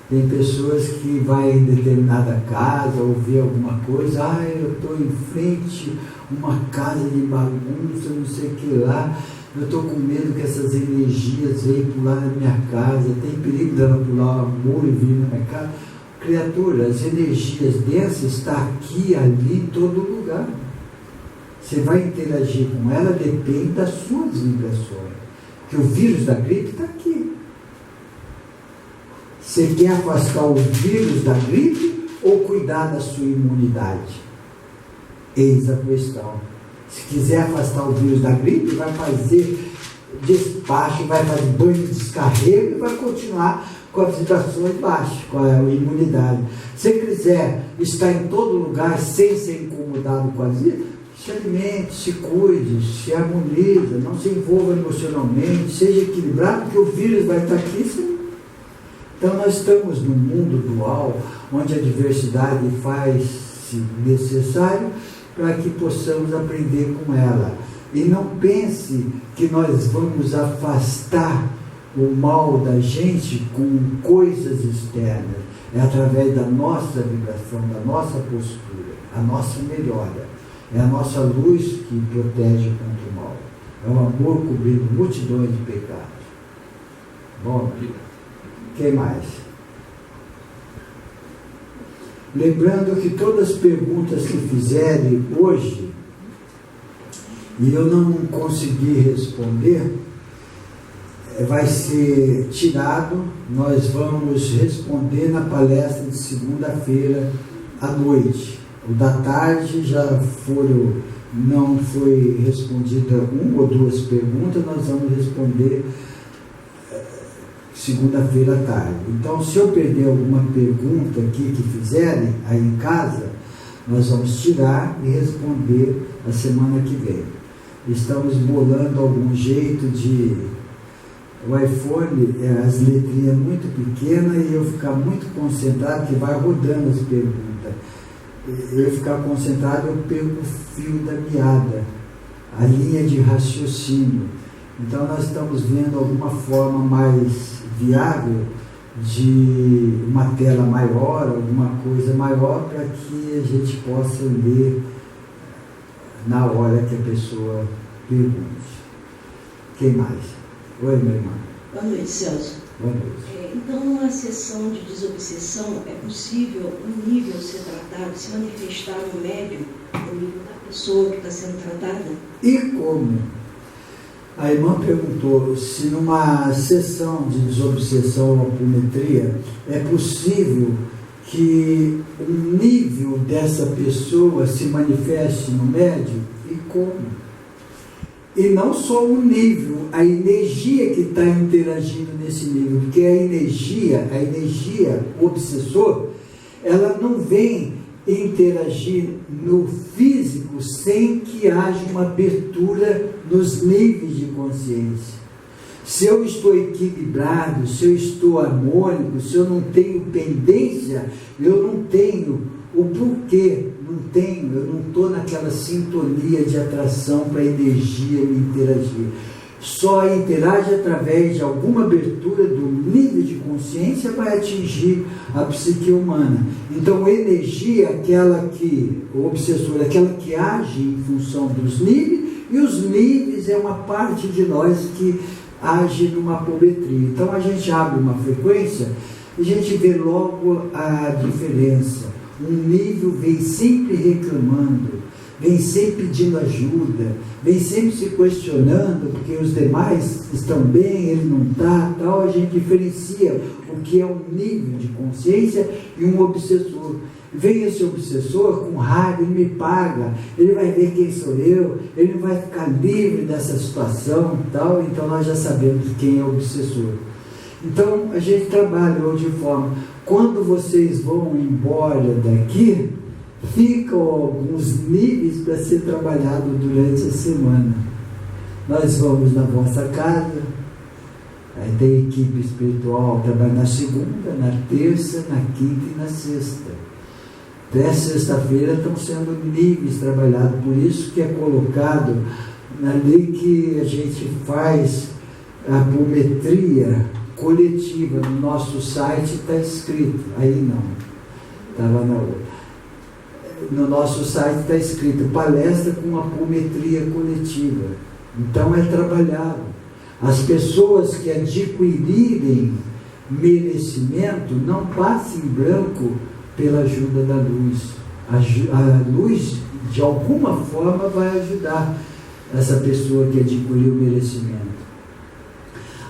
Speaker 1: Tem pessoas que vão em determinada casa ou vê alguma coisa, eu estou em frente a uma casa de bagunça, não sei o que lá, eu estou com medo que essas energias venham pular na minha casa, tem perigo dela pular o muro e vir na minha casa. Criatura, as energias densas estão aqui, ali, em todo lugar. você vai interagir com ela depende das suas vibrações. Que o vírus da gripe está aqui. Você quer afastar o vírus da gripe ou cuidar da sua imunidade? Eis a questão. Se quiser afastar o vírus da gripe, vai fazer despacho, vai fazer banho de descarrego e vai continuar com as vibrações baixas, com a imunidade. Se quiser estar em todo lugar sem ser incomodado com as vidas, se alimente, se cuide, se harmoniza, não se envolva emocionalmente, seja equilibrado, porque o vírus vai estar aqui. Então nós estamos num mundo dual, onde a diversidade faz-se necessário para que possamos aprender com ela. E não pense que nós vamos afastar o mal da gente com coisas externas. É através da nossa vibração, da nossa postura, a nossa melhora. É a nossa luz que protege contra o mal. É o amor cobrindo multidões de pecados. Bom, quem mais? Lembrando que todas as perguntas que fizerem hoje, e eu não consegui responder, vai ser tirado, nós vamos responder na palestra de segunda-feira à noite. O da tarde já não foi respondida uma ou duas perguntas, nós vamos responder segunda-feira à tarde. Então, se eu perder alguma pergunta aqui que fizerem aí em casa, nós vamos tirar e responder a semana que vem. Estamos bolando algum jeito de... O iPhone, as letrinhas muito pequenas e eu ficar muito concentrado, que vai rodando as perguntas. Eu ficar concentrado, eu perco o fio da meada, a linha de raciocínio. Então nós estamos vendo alguma forma mais viável de uma tela maior, alguma coisa maior, para que a gente possa ler na hora que a pessoa pergunte. Quem mais? Oi, minha irmã.
Speaker 4: Boa noite, Celso.
Speaker 1: Boa noite.
Speaker 4: Então, numa sessão de desobsessão, é possível um nível ser tratado, se manifestar no médium, no nível da pessoa que está sendo tratada?
Speaker 1: E como? A irmã perguntou se numa sessão de desobsessão ou apometria é possível que um nível dessa pessoa se manifeste no médium? E como? E não só o nível, a energia que está interagindo nesse nível, porque a energia obsessor, ela não vem interagir no físico sem que haja uma abertura nos níveis de consciência. Se eu estou equilibrado, se eu estou harmônico, se eu não tenho pendência, eu não tenho o porquê. Eu não estou naquela sintonia de atração para a energia me interagir. Só interage através de alguma abertura do nível de consciência vai atingir a psique humana. Então, a energia é aquela que, o obsessor, é aquela que age em função dos níveis, e os níveis é uma parte de nós que age numa apometria. Então, a gente abre uma frequência e a gente vê logo a diferença. Um nível vem sempre reclamando, vem sempre pedindo ajuda, vem sempre se questionando, porque os demais estão bem, ele não está, tal. A gente diferencia o que é um nível de consciência e um obsessor. Vem esse obsessor com raiva, ele me paga, ele vai ver quem sou eu, ele não vai ficar livre dessa situação, tal. Então nós já sabemos quem é o obsessor. Então a gente trabalha hoje de forma, quando vocês vão embora daqui, ficam alguns níveis para ser trabalhado durante a semana. Nós vamos na vossa casa, aí tem equipe espiritual, trabalha na segunda, na terça, na quinta e na sexta. Até sexta-feira estão sendo níveis trabalhados, por isso que é colocado na lei que a gente faz a apometria coletiva. No nosso site está escrito, aí não, estava na outra. No nosso site está escrito palestra com apometria coletiva. Então é trabalhado. As pessoas que adquirirem merecimento não passem em branco pela ajuda da luz. A luz de alguma forma vai ajudar essa pessoa que adquiriu o merecimento.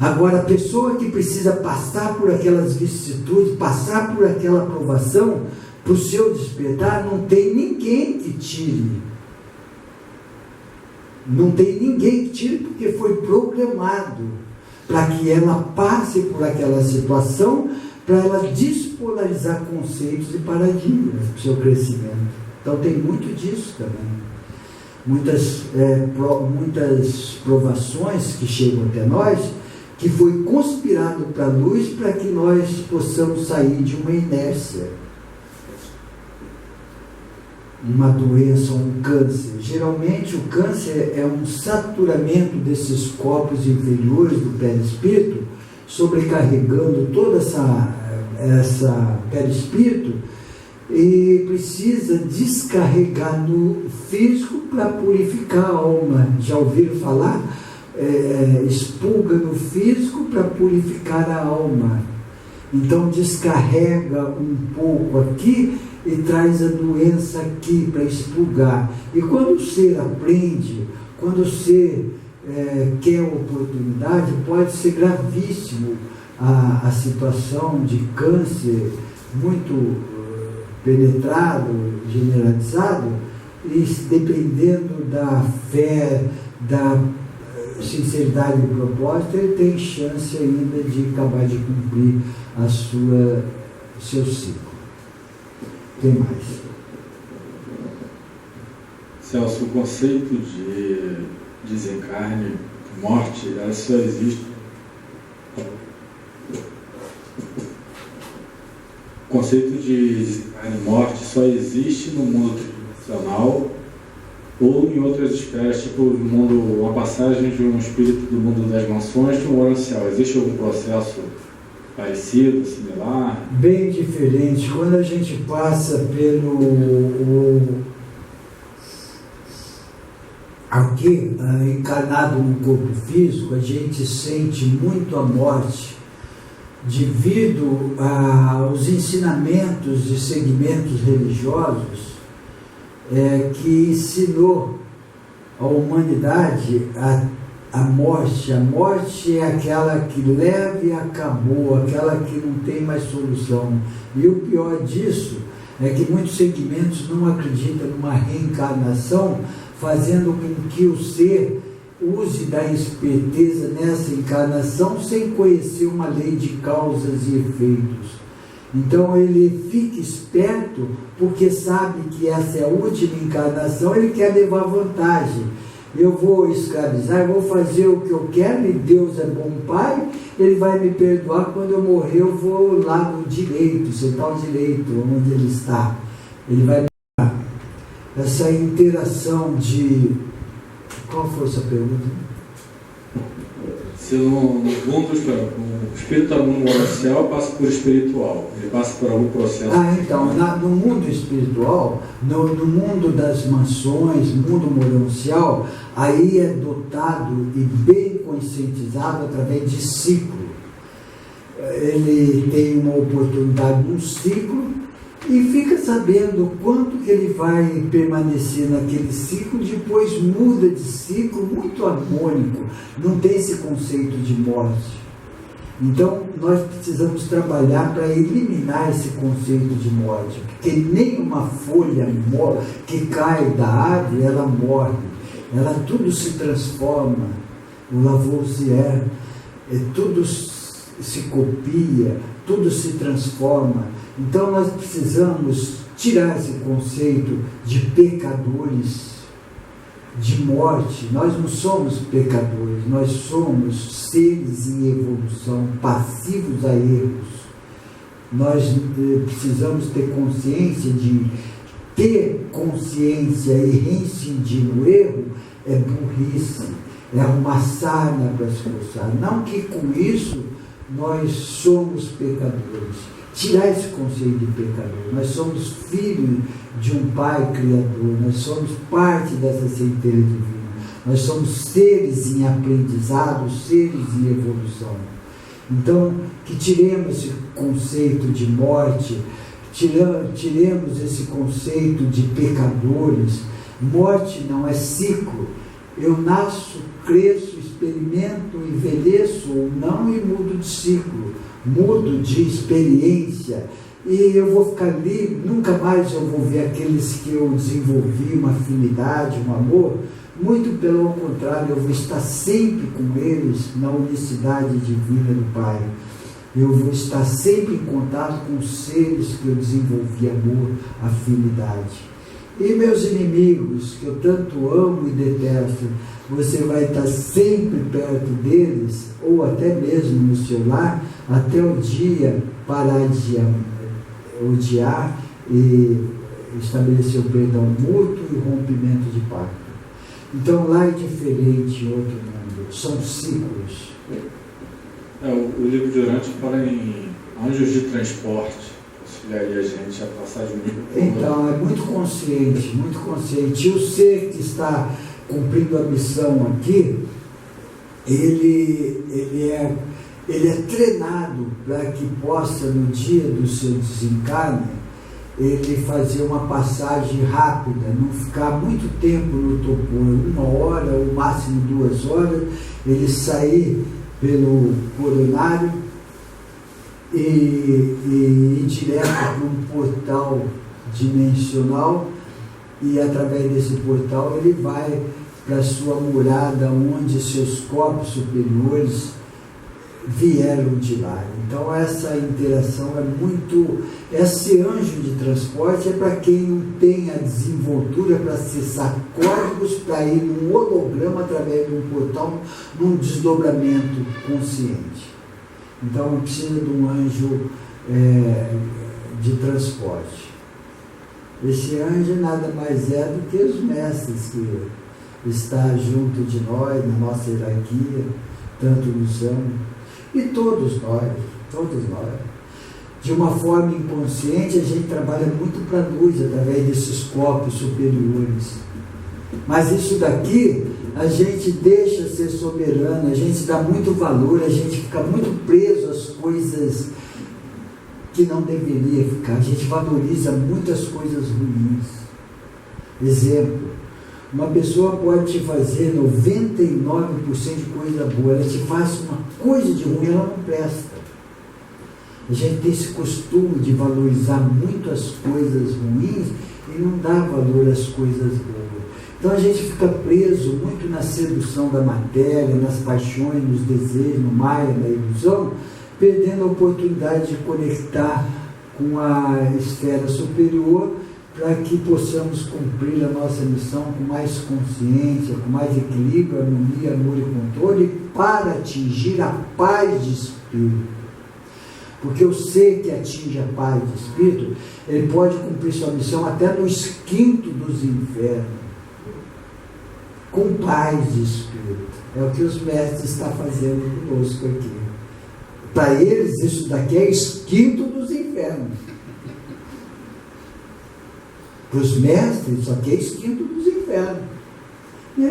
Speaker 1: Agora, a pessoa que precisa passar por aquelas vicissitudes, passar por aquela provação, para o seu despertar, não tem ninguém que tire. Não tem ninguém que tire, porque foi programado para que ela passe por aquela situação, para ela despolarizar conceitos e paradigmas para o seu crescimento. Então tem muito disso também. Muitas provações que chegam até nós, que foi conspirado para a luz para que nós possamos sair de uma inércia. Uma doença, um câncer. Geralmente o câncer é um saturamento desses corpos inferiores do perispírito, sobrecarregando toda essa perispírito, e precisa descarregar no físico para purificar a alma. Já ouviram falar? Expulga no físico para purificar a alma. Então descarrega um pouco aqui e traz a doença aqui para expurgar. E quando o ser aprende, quando o ser quer oportunidade, pode ser gravíssimo a situação de câncer muito penetrado, generalizado, e dependendo da fé, da sinceridade do propósito, ele tem chance ainda de acabar de cumprir seu ciclo. Tem mais.
Speaker 5: Celso, o conceito de desencarne, morte, ela só existe. O conceito de desencarne e morte só existe no mundo tridimensional ou em outras esferas, tipo uma passagem de um espírito do mundo das mansões para um orancial. Existe algum processo parecido, similar?
Speaker 1: Bem diferente. Quando a gente passa aqui, encarnado no corpo físico, a gente sente muito a morte devido aos ensinamentos e segmentos religiosos que ensinou a humanidade a morte. A morte é aquela que leva e acabou, aquela que não tem mais solução. E o pior disso é que muitos segmentos não acreditam numa reencarnação, fazendo com que o ser use da esperteza nessa encarnação sem conhecer uma lei de causas e efeitos. Então ele fica esperto porque sabe que essa é a última encarnação, ele quer levar vantagem. Eu vou escravizar, eu vou fazer o que eu quero, e Deus é bom pai, ele vai me perdoar, quando eu morrer eu vou lá no direito, sentar ao direito, onde ele está. Ele vai dar essa interação de... Qual foi essa pergunta?
Speaker 5: Se no mundo, o espírito do mundo orancial passa por espiritual, ele passa por algum processo.
Speaker 1: Então, no mundo espiritual, no mundo das mansões, mundo morancial, aí é dotado e bem conscientizado através de ciclo. Ele tem uma oportunidade num ciclo e fica sabendo quanto que ele vai permanecer naquele ciclo, depois muda de ciclo, muito harmônico, não tem esse conceito de morte. Então nós precisamos trabalhar para eliminar esse conceito de morte, porque nenhuma folha que cai da árvore, ela morre, tudo se transforma. O Lavoisier, tudo se copia, tudo se transforma. Então nós precisamos tirar esse conceito de pecadores, de morte. Nós não somos pecadores, nós somos seres em evolução, passivos a erros. Nós precisamos ter consciência de ter consciência e reincidir no erro é burrice, é uma sarna para se coçar. Não que com isso nós somos pecadores. Tirar esse conceito de pecador. Nós somos filhos de um Pai Criador, nós somos parte dessa centelha divina, nós somos seres em aprendizado, seres em evolução. Então, que tiremos esse conceito de morte, tiremos esse conceito de pecadores, Morte não é ciclo. Eu nasço, cresço, experimento, envelheço ou não e mudo de ciclo, mudo de experiência. E eu vou ficar ali, nunca mais eu vou ver aqueles que eu desenvolvi uma afinidade, um amor. Muito pelo contrário, eu vou estar sempre com eles na unicidade divina do Pai. Eu vou estar sempre em contato com os seres que eu desenvolvi amor, afinidade. E meus inimigos, que eu tanto amo e detesto, você vai estar sempre perto deles, ou até mesmo no seu lar, até o dia parar de odiar e estabelecer o perdão mútuo e o rompimento de pacto. Então lá é diferente em outro mundo, são ciclos.
Speaker 5: O livro de Urântia fala em anjos de transporte. Auxiliaria a gente a passar de um nível para o outro.
Speaker 1: Então, é muito consciente, muito consciente. E o ser que está cumprindo a missão aqui, ele é treinado para que possa, no dia do seu desencarne, ele fazer uma passagem rápida, não ficar muito tempo no topor, 1 hora ou máximo 2 horas, ele sair pelo coronário e ir direto para um portal dimensional, e através desse portal ele vai para a sua morada, onde seus corpos superiores vieram de lá. Então essa interação é muito... Esse anjo de transporte é para quem não tem a desenvoltura para acessar códigos, para ir num holograma através de um portal, num desdobramento consciente. Então precisa de um anjo de transporte. Esse anjo nada mais é do que os mestres que estão junto de nós, na nossa hierarquia, tanto nos amam. E todos nós, de uma forma inconsciente, a gente trabalha muito para a luz, através desses corpos superiores. Mas isso daqui, a gente deixa ser soberano, a gente dá muito valor, a gente fica muito preso às coisas que não deveria ficar. A gente valoriza muitas coisas ruins. Exemplo, uma pessoa pode te fazer 99% de coisa boa, ela te faz uma coisa de ruim, ela não presta. A gente tem esse costume de valorizar muito as coisas ruins e não dá valor às coisas boas. Então a gente fica preso muito na sedução da matéria, nas paixões, nos desejos, no maia, na ilusão, perdendo a oportunidade de conectar com a esfera superior, para que possamos cumprir a nossa missão com mais consciência, com mais equilíbrio, harmonia, amor e controle, para atingir a paz de espírito. Porque o ser que atinge a paz de espírito, ele pode cumprir sua missão até no esquinto dos infernos, com paz de espírito. É o que os mestres estão fazendo conosco aqui. Para eles, isso daqui é esquinto dos infernos. Para os mestres, isso aqui é esquinto dos infernos. E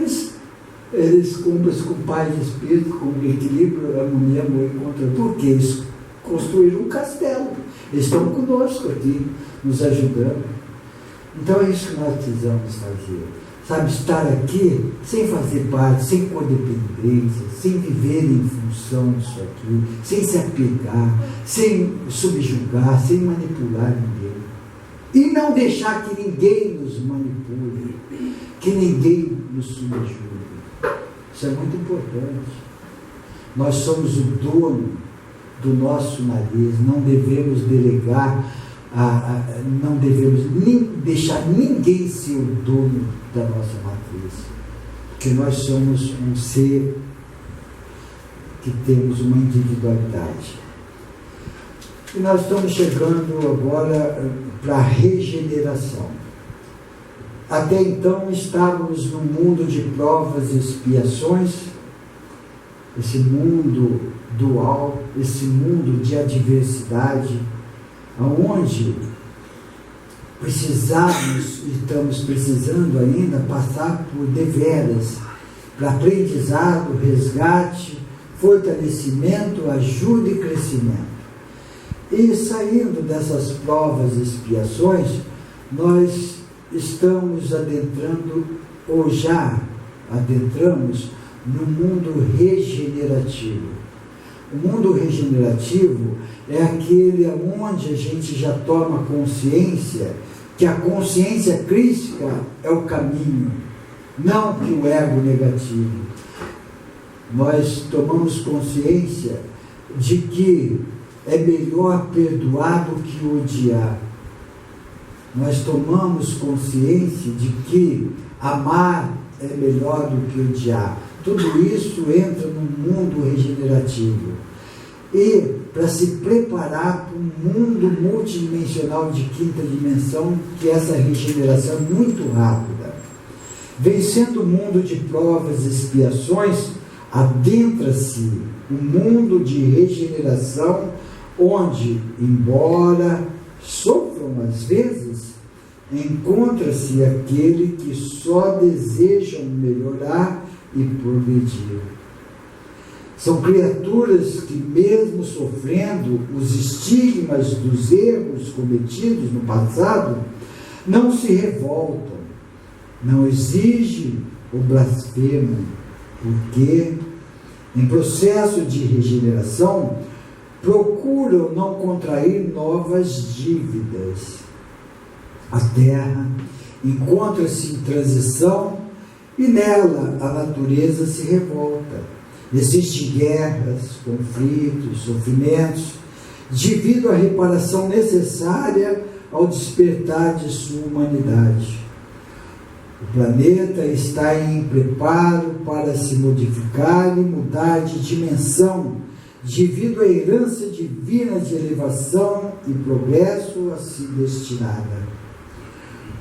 Speaker 1: eles cumprem com paz de espírito, com equilíbrio, harmonia, amor e controle. Porque eles construíram um castelo. Eles estão conosco aqui, nos ajudando. Então é isso que nós precisamos fazer. Sabe, estar aqui sem fazer parte, sem codependência, sem viver em função disso aqui, sem se apegar, sem subjugar, sem manipular ninguém. E não deixar que ninguém nos manipule, que ninguém nos subjugue. Isso é muito importante. Nós somos o dono do nosso nariz, não devemos delegar, não devemos nem deixar ninguém ser o dono da nossa matriz. Porque nós somos um ser que temos uma individualidade. E nós estamos chegando agora para a regeneração. Até então estávamos num mundo de provas e expiações, esse mundo dual, esse mundo de adversidade, onde precisamos e estamos precisando ainda passar por deveras, para aprendizado, resgate, fortalecimento, ajuda e crescimento. E saindo dessas provas e expiações, nós estamos adentrando, ou já adentramos, no mundo regenerativo. O mundo regenerativo é aquele onde a gente já toma consciência que a consciência crística é o caminho, não que o ego negativo. Nós tomamos consciência de que é melhor perdoar do que odiar. Nós tomamos consciência de que amar é melhor do que odiar. Tudo isso entra no mundo regenerativo. E para se preparar para um mundo multidimensional de quinta dimensão, que essa regeneração é muito rápida. Vencendo o mundo de provas e expiações, adentra-se o mundo de regeneração, onde, embora sofram às vezes, encontra-se aquele que só desejam melhorar e progredir. São criaturas que, mesmo sofrendo os estigmas dos erros cometidos no passado, não se revoltam, não exigem ou blasfemam, porque, em processo de regeneração, procuram não contrair novas dívidas. A Terra encontra-se em transição e nela a natureza se revolta. Existem guerras, conflitos, sofrimentos, devido à reparação necessária ao despertar de sua humanidade. O planeta está em preparo para se modificar e mudar de dimensão, devido à herança divina de elevação e progresso a si destinada.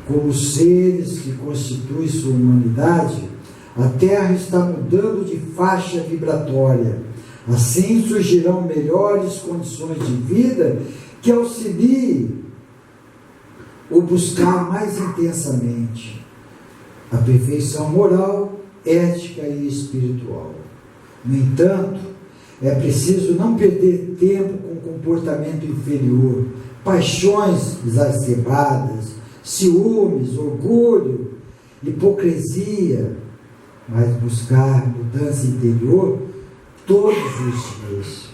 Speaker 1: Como seres que constituem sua humanidade, a Terra está mudando de faixa vibratória. Assim surgirão melhores condições de vida que auxiliem o buscar mais intensamente a perfeição moral, ética e espiritual. No entanto, é preciso não perder tempo com comportamento inferior, paixões exacerbadas, ciúmes, orgulho, hipocrisia, mas buscar mudança interior todos os dias.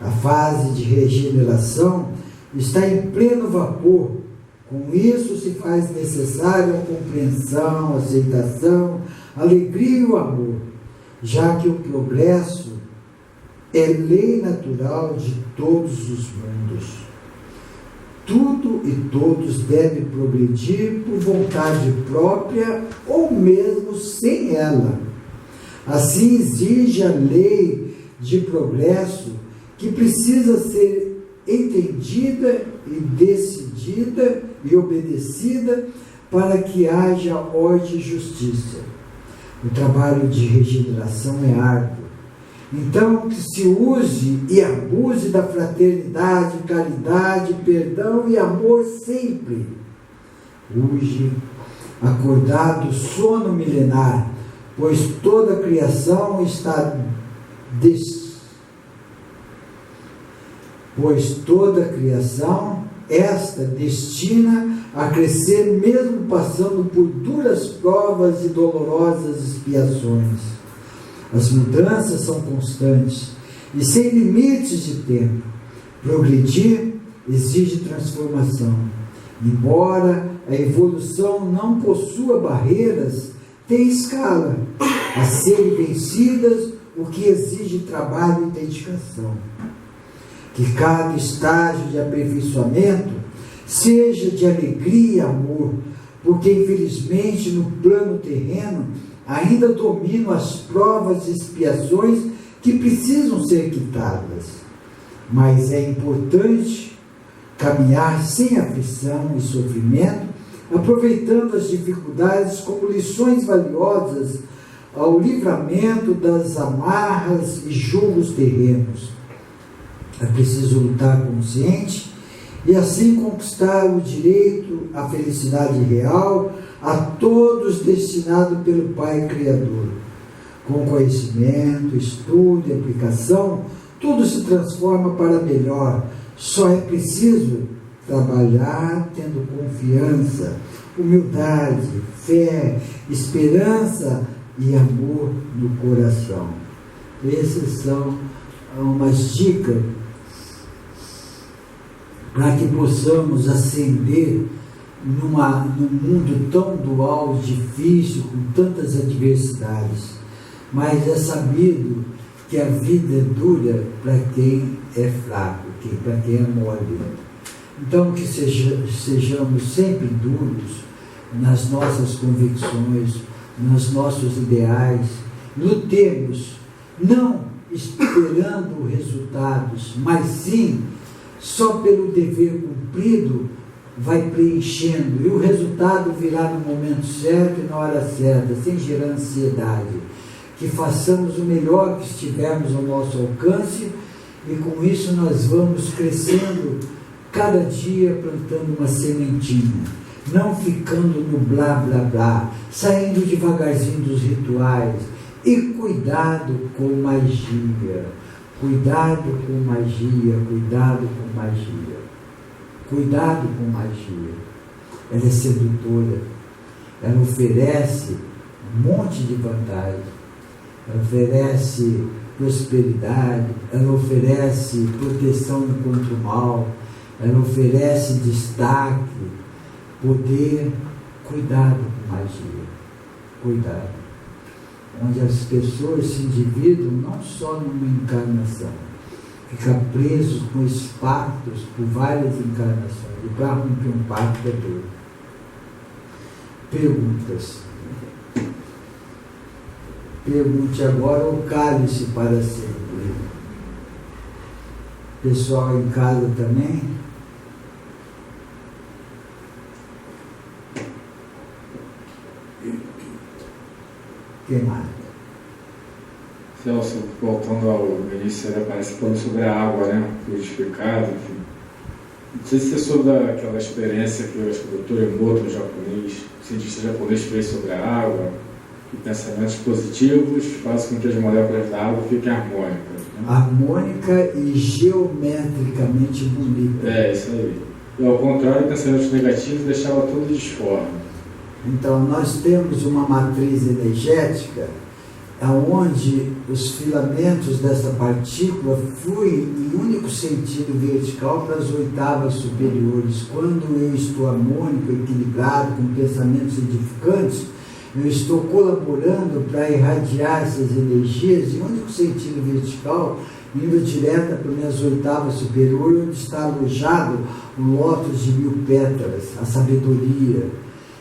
Speaker 1: A fase de regeneração está em pleno vapor. Com isso se faz necessário a compreensão, a aceitação, a alegria e o amor, já que o progresso é lei natural de todos os mundos. Tudo e todos devem progredir por vontade própria ou mesmo sem ela. Assim exige a lei de progresso, que precisa ser entendida e decidida e obedecida para que haja ordem e justiça. O trabalho de regeneração é árduo. Então, que se use e abuse da fraternidade, caridade, perdão e amor sempre. Hoje, acordado o sono milenar, pois toda a criação está esta destina a crescer mesmo passando por duras provas e dolorosas expiações. As mudanças são constantes e sem limites de tempo. Progredir exige transformação. Embora a evolução não possua barreiras, tem escala a serem vencidas, o que exige trabalho e dedicação. Que cada estágio de aperfeiçoamento seja de alegria e amor, porque infelizmente no plano terreno ainda dominam as provas e expiações que precisam ser quitadas. Mas é importante caminhar sem aflição e sofrimento, aproveitando as dificuldades como lições valiosas ao livramento das amarras e julgos terrenos. É preciso lutar consciente e assim conquistar o direito à felicidade real a todos destinado pelo Pai Criador. Com conhecimento, estudo e aplicação, tudo se transforma para melhor. Só é preciso trabalhar tendo confiança, humildade, fé, esperança e amor no coração. Essas são umas dicas para que possamos ascender num mundo tão dual, difícil, com tantas adversidades. Mas é sabido que a vida é dura para quem é fraco, para quem é mole. Então, que sejamos sempre duros nas nossas convicções, nos nossos ideais, lutemos, não esperando resultados, mas sim, só pelo dever cumprido, vai preenchendo, e o resultado virá no momento certo e na hora certa, sem gerar ansiedade. Que façamos o melhor que estivermos ao nosso alcance, e com isso nós vamos crescendo cada dia, plantando uma sementinha, não ficando no blá blá blá, saindo devagarzinho dos rituais. E cuidado com magia, cuidado com magia, cuidado com magia, cuidado com magia. Ela é sedutora, ela oferece um monte de vantagem, ela oferece prosperidade, ela oferece proteção contra o mal, ela oferece destaque, poder. Cuidado com magia, cuidado. Onde as pessoas se endividam não só numa encarnação, fica preso com os pactos por várias encarnações, e para romper um pacto é duro. Perguntas. Pergunte agora ou cale-se para sempre. Pessoal em casa também? Quem mais?
Speaker 5: Celso, voltando ao início, parece falando sobre a água, né? Purificada, enfim. Não sei se você soube daquela experiência que eu acho que o Dr. Emoto, o cientista japonês, fez sobre a água, que pensamentos positivos fazem com que as moléculas da água fiquem harmônicas. Né?
Speaker 1: Harmônica e geometricamente bonita.
Speaker 5: É, isso aí. E ao contrário, pensamentos negativos deixava tudo disforme.
Speaker 1: Então, nós temos uma matriz energética onde os filamentos dessa partícula fluem em único sentido vertical para as oitavas superiores. Quando eu estou harmônico, equilibrado, com pensamentos edificantes, eu estou colaborando para irradiar essas energias em único sentido vertical, indo direta para minhas oitavas superiores, onde está alojado o lótus de 1000 pétalas, a sabedoria.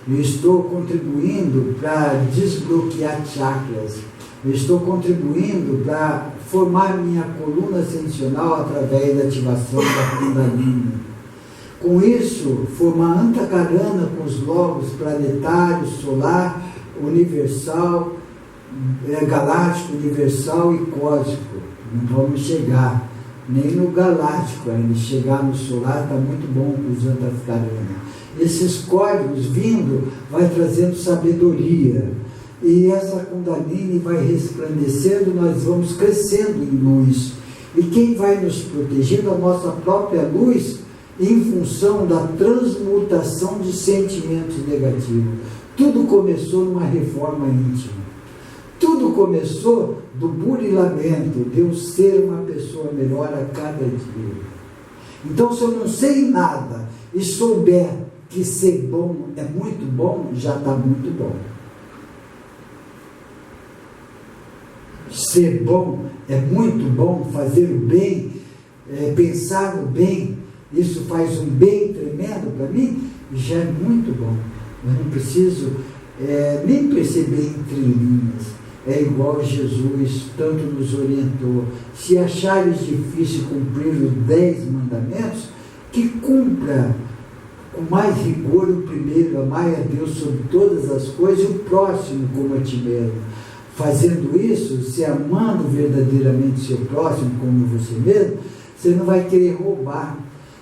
Speaker 1: Eu estou contribuindo para desbloquear chakras. Eu estou contribuindo para formar minha coluna ascensional através da ativação da Kundalini. Com isso, formar Antakarana com os logos planetário, solar, universal, galáctico, universal e cósmico. Não vamos chegar nem no galáctico ainda. Chegar no solar está muito bom com os Antakarana. Esses códigos vindo vai trazendo sabedoria, e essa Kundalini vai resplandecendo, nós vamos crescendo em luz, e quem vai nos protegendo? A nossa própria luz, em função da transmutação de sentimentos negativos. Tudo começou numa reforma íntima, tudo começou do burilamento de eu ser uma pessoa melhor a cada dia. Então, se eu não sei nada e souber que ser bom é muito bom, já está muito bom. Ser bom é muito bom, fazer o bem, pensar no bem, isso faz um bem tremendo para mim, já é muito bom. Eu não preciso nem perceber entre linhas. É igual Jesus tanto nos orientou. Se achares difícil cumprir os 10 mandamentos, que cumpra com mais rigor o primeiro: amai a Deus sobre todas as coisas e o próximo como a ti mesmo. Fazendo isso, se amando verdadeiramente seu próximo como você mesmo, você não vai querer roubar,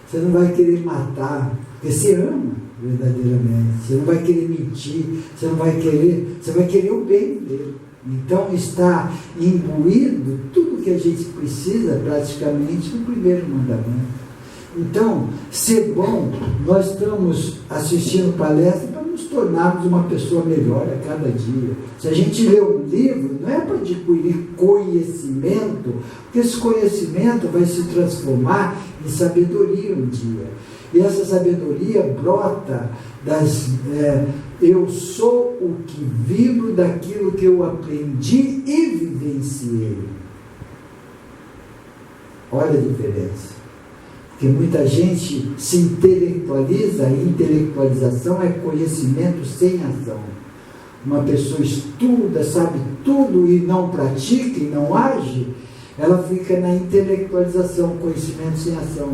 Speaker 1: você não vai querer matar, porque você ama verdadeiramente, você não vai querer mentir, você vai querer o bem dele. Então está imbuído tudo que a gente precisa praticamente no primeiro mandamento. Então, ser bom, nós estamos assistindo palestra para nos tornarmos uma pessoa melhor a cada dia. Se a gente lê um livro, não é para adquirir conhecimento, porque esse conhecimento vai se transformar em sabedoria um dia. E essa sabedoria brota eu sou o que vibro daquilo que eu aprendi e vivenciei. Olha a diferença. Porque muita gente se intelectualiza, e intelectualização é conhecimento sem ação. Uma pessoa estuda, sabe tudo e não pratica e não age, ela fica na intelectualização, conhecimento sem ação.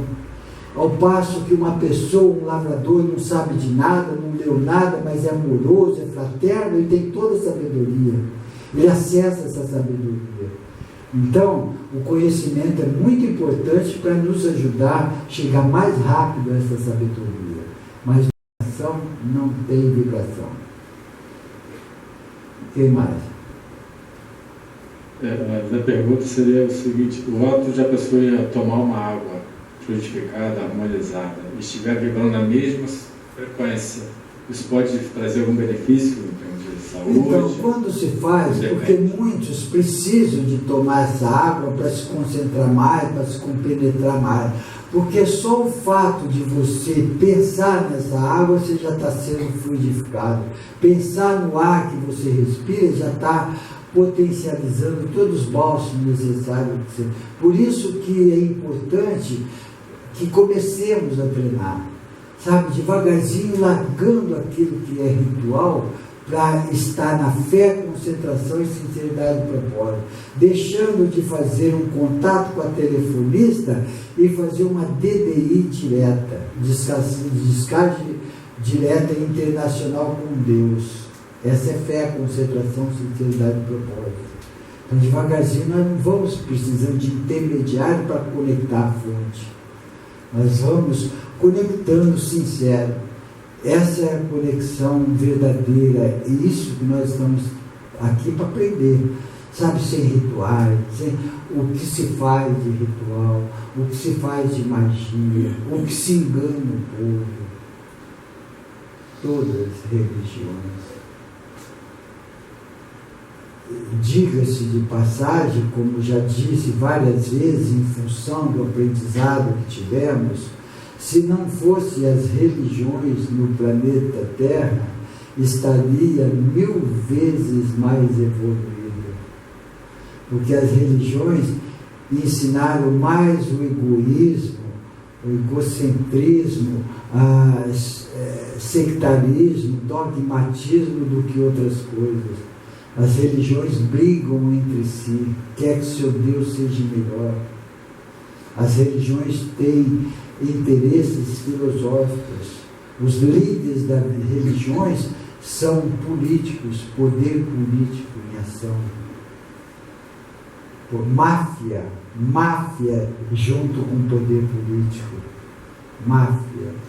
Speaker 1: Ao passo que uma pessoa, um lavrador, não sabe de nada, não leu nada, mas é amoroso, é fraterno, ele tem toda a sabedoria. Ele acessa essa sabedoria. Então, o conhecimento é muito importante para nos ajudar a chegar mais rápido a essa sabedoria. Mas a ação não tem vibração. Quem mais?
Speaker 5: A pergunta seria o seguinte: o ato de a pessoa ir tomar uma água fluidificada, harmonizada, e estiver vibrando na mesma frequência, isso pode trazer algum benefício em termos de saúde?
Speaker 1: Então, quando se faz, porque muitos precisam de tomar essa água para se concentrar mais, para se compenetrar mais, porque só o fato de você pensar nessa água, você já está sendo fluidificado. Pensar no ar que você respira já está potencializando todos os bálsamos necessários. Por isso que é importante que comecemos a treinar, sabe, devagarzinho, largando aquilo que é ritual, para estar na fé, concentração e sinceridade do propósito, deixando de fazer um contato com a telefonista e fazer uma DDI direta, descarte direta internacional com Deus. Essa é fé, concentração, sinceridade do propósito. Então, devagarzinho, nós não vamos precisando de intermediário para conectar a fonte. Nós vamos conectando sincero. Essa é a conexão verdadeira. E isso que nós estamos aqui para aprender. Sabe, sem rituais, sem o que se faz de ritual, o que se faz de magia, o que se engana o povo. Todas as religiões. Diga-se de passagem, como já disse várias vezes, em função do aprendizado que tivemos, se não fossem as religiões no planeta Terra, estaria 1000 vezes mais evoluída. Porque as religiões ensinaram mais o egoísmo, o egocentrismo, sectarismo, dogmatismo do que outras coisas. As religiões brigam entre si, quer que seu Deus seja melhor. As religiões têm interesses filosóficos. Os líderes das religiões são políticos, poder político em ação. Por máfia junto com poder político. Máfia.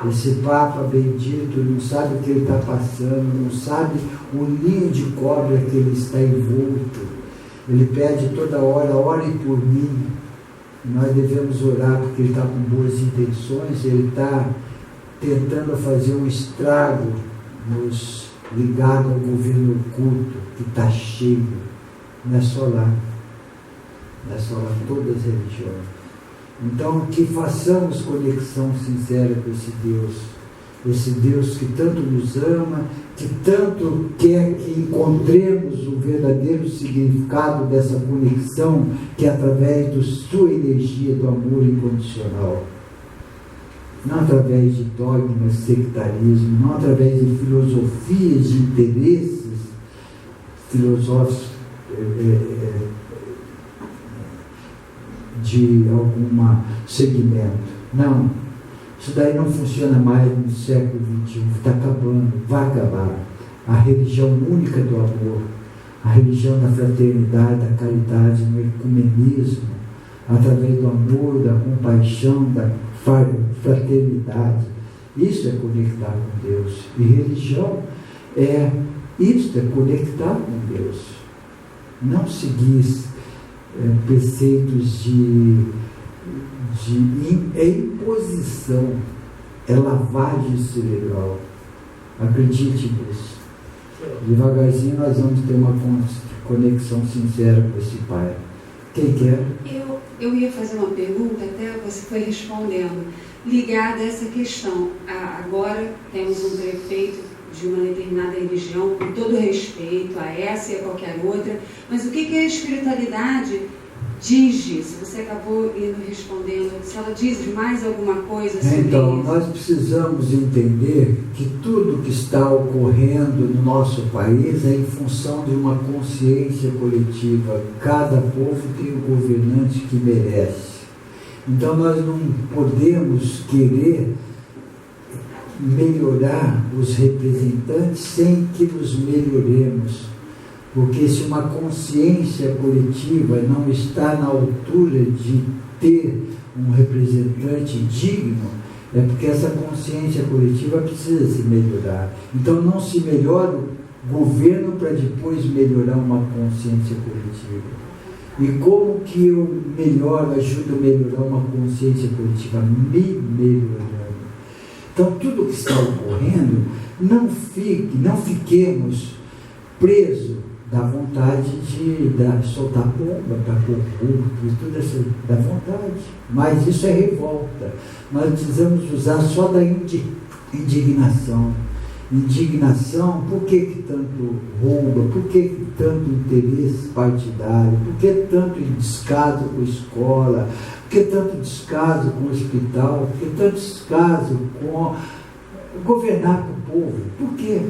Speaker 1: Esse Papa bendito não sabe o que ele está passando, não sabe o ninho de cobra que ele está envolto. Ele pede toda hora, ore por mim. Nós devemos orar porque ele está com boas intenções, ele está tentando fazer um estrago ligado ao governo oculto, que está cheio. Não é só lá, todas as religiões. Então, que façamos conexão sincera com esse Deus que tanto nos ama, que tanto quer que encontremos o verdadeiro significado dessa conexão, que é através da sua energia do amor incondicional. Não através de dogmas, sectarismo, não através de filosofias, de interesses filosóficos, de algum segmento. Não, isso daí não funciona mais no século XXI, está acabando, vai acabar. A religião única do amor, a religião da fraternidade, da caridade, no ecumenismo, através do amor, da compaixão, da fraternidade. Isso é conectar com Deus. E religião é conectar com Deus. Não seguir preceitos é imposição, é lavagem cerebral. Acredite nisso. Devagarzinho nós vamos ter uma conexão sincera com esse Pai. Quem quer?
Speaker 6: Eu ia fazer uma pergunta, até você foi respondendo, ligada a essa questão. Agora temos um prefeito de uma determinada religião, com todo respeito a essa e a qualquer outra, mas o que a espiritualidade diz disso? Você acabou indo respondendo, se ela diz mais alguma coisa sobre
Speaker 1: então,
Speaker 6: isso.
Speaker 1: Nós precisamos entender que tudo que está ocorrendo no nosso país é em função de uma consciência coletiva. Cada povo tem o governante que merece. Então nós não podemos querer melhorar os representantes sem que nos melhoremos. Porque se uma consciência coletiva não está na altura de ter um representante digno, é porque essa consciência coletiva precisa se melhorar. Então não se melhora o governo para depois melhorar uma consciência coletiva. E como que eu melhoro, ajudo a melhorar uma consciência coletiva? Me melhorando. Então tudo que está ocorrendo, não fiquemos presos da vontade de soltar bomba para corrupto, tudo isso da vontade. Mas isso é revolta. Nós precisamos usar só da indignação. Indignação, por que tanto rouba? Por que tanto interesse partidário? Por que tanto descaso com a escola? Por que tanto descaso com o hospital? Por que tanto descaso com governar para o povo? Por quê?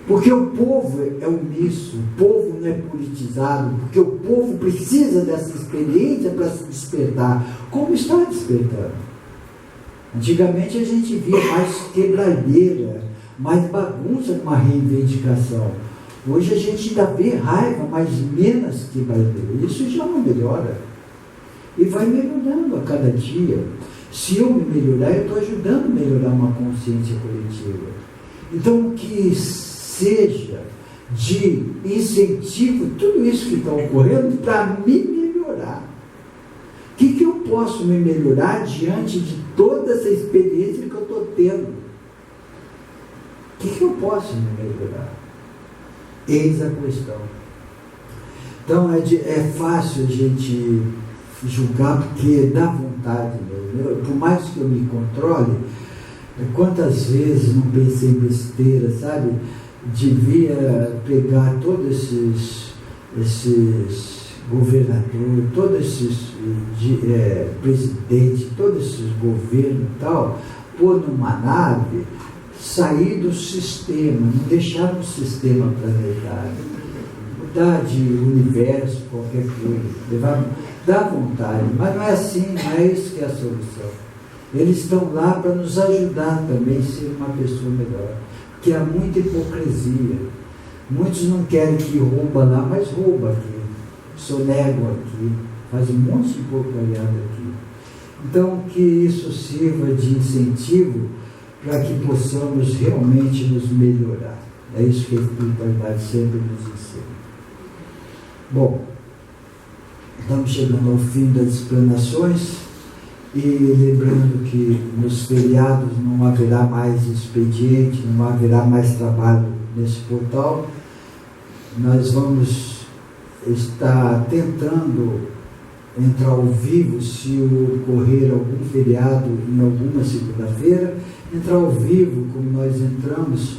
Speaker 1: Porque o povo é omisso, o povo não é politizado, porque o povo precisa dessa experiência para se despertar. Como está despertando? Antigamente a gente via mais quebradeira, mais bagunça numa reivindicação. Hoje a gente ainda vê raiva, mas menos quebradeira. Isso já não melhora. E vai melhorando a cada dia. Se eu me melhorar, eu estou ajudando a melhorar uma consciência coletiva. Então, que seja de incentivo, tudo isso que está ocorrendo para me melhorar. O que eu posso me melhorar diante de toda essa experiência que eu estou tendo? O que eu posso me melhorar? Eis a questão. Então é fácil a gente julgar porque dá vontade mesmo. Por mais que eu me controle, quantas vezes não pensei em besteira, sabe? Devia pegar todos esses governadores, todos esses presidentes, todos esses governos e tal, pôr numa nave, sair do sistema, não deixar no sistema planetário, mudar de universo, qualquer coisa, dá vontade, mas não é assim, não é isso que é a solução. Eles estão lá para nos ajudar também a ser uma pessoa melhor. Que há muita hipocrisia. Muitos não querem que rouba lá, mas rouba aqui. Sonegam aqui. Faz um monte de porcariada aqui. Então, que isso sirva de incentivo para que possamos realmente nos melhorar. É isso que a espiritualidade sempre nos ensina. Bom, estamos chegando ao fim das explanações. E lembrando que nos feriados não haverá mais expediente, não haverá mais trabalho nesse portal, nós vamos estar tentando entrar ao vivo, se ocorrer algum feriado em alguma segunda-feira, entrar ao vivo, como nós entramos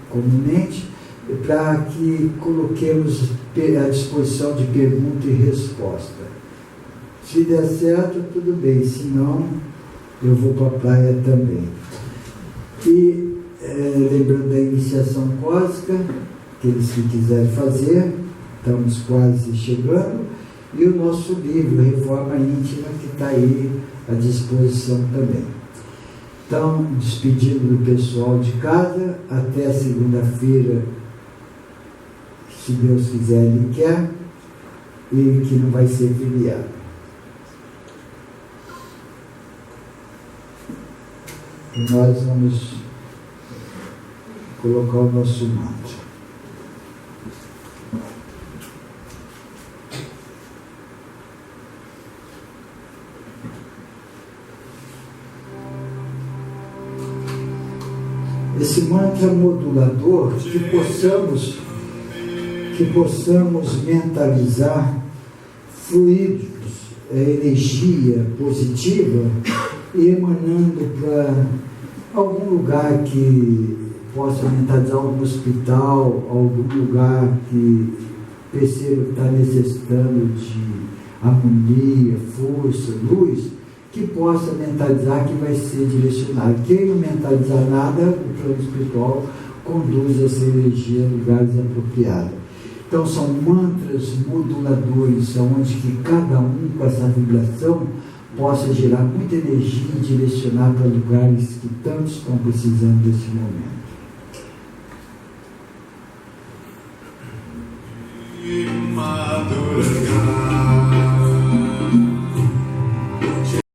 Speaker 1: comumente, para que coloquemos à disposição de pergunta e resposta. Se der certo, tudo bem, se não, eu vou para a praia também. E lembrando da iniciação cósmica, aqueles que quiserem fazer, estamos quase chegando, e o nosso livro, Reforma Íntima, que está aí à disposição também. Então, despedindo do pessoal de casa, até segunda-feira, se Deus quiser, Ele quer, e que não vai ser feriado. E nós vamos colocar o nosso mantra. esse mantra modulador, que possamos mentalizar fluidos, energia positiva, emanando para algum lugar que possa mentalizar algum hospital, algum lugar que perceba que está necessitando de harmonia, força, luz, que possa mentalizar, que vai ser direcionado. Quem não mentalizar nada, o plano espiritual conduz essa energia a lugares apropriados. Então são mantras moduladores, onde que cada um com essa vibração possa gerar muita energia e direcionar para lugares que tantos estão precisando nesse momento.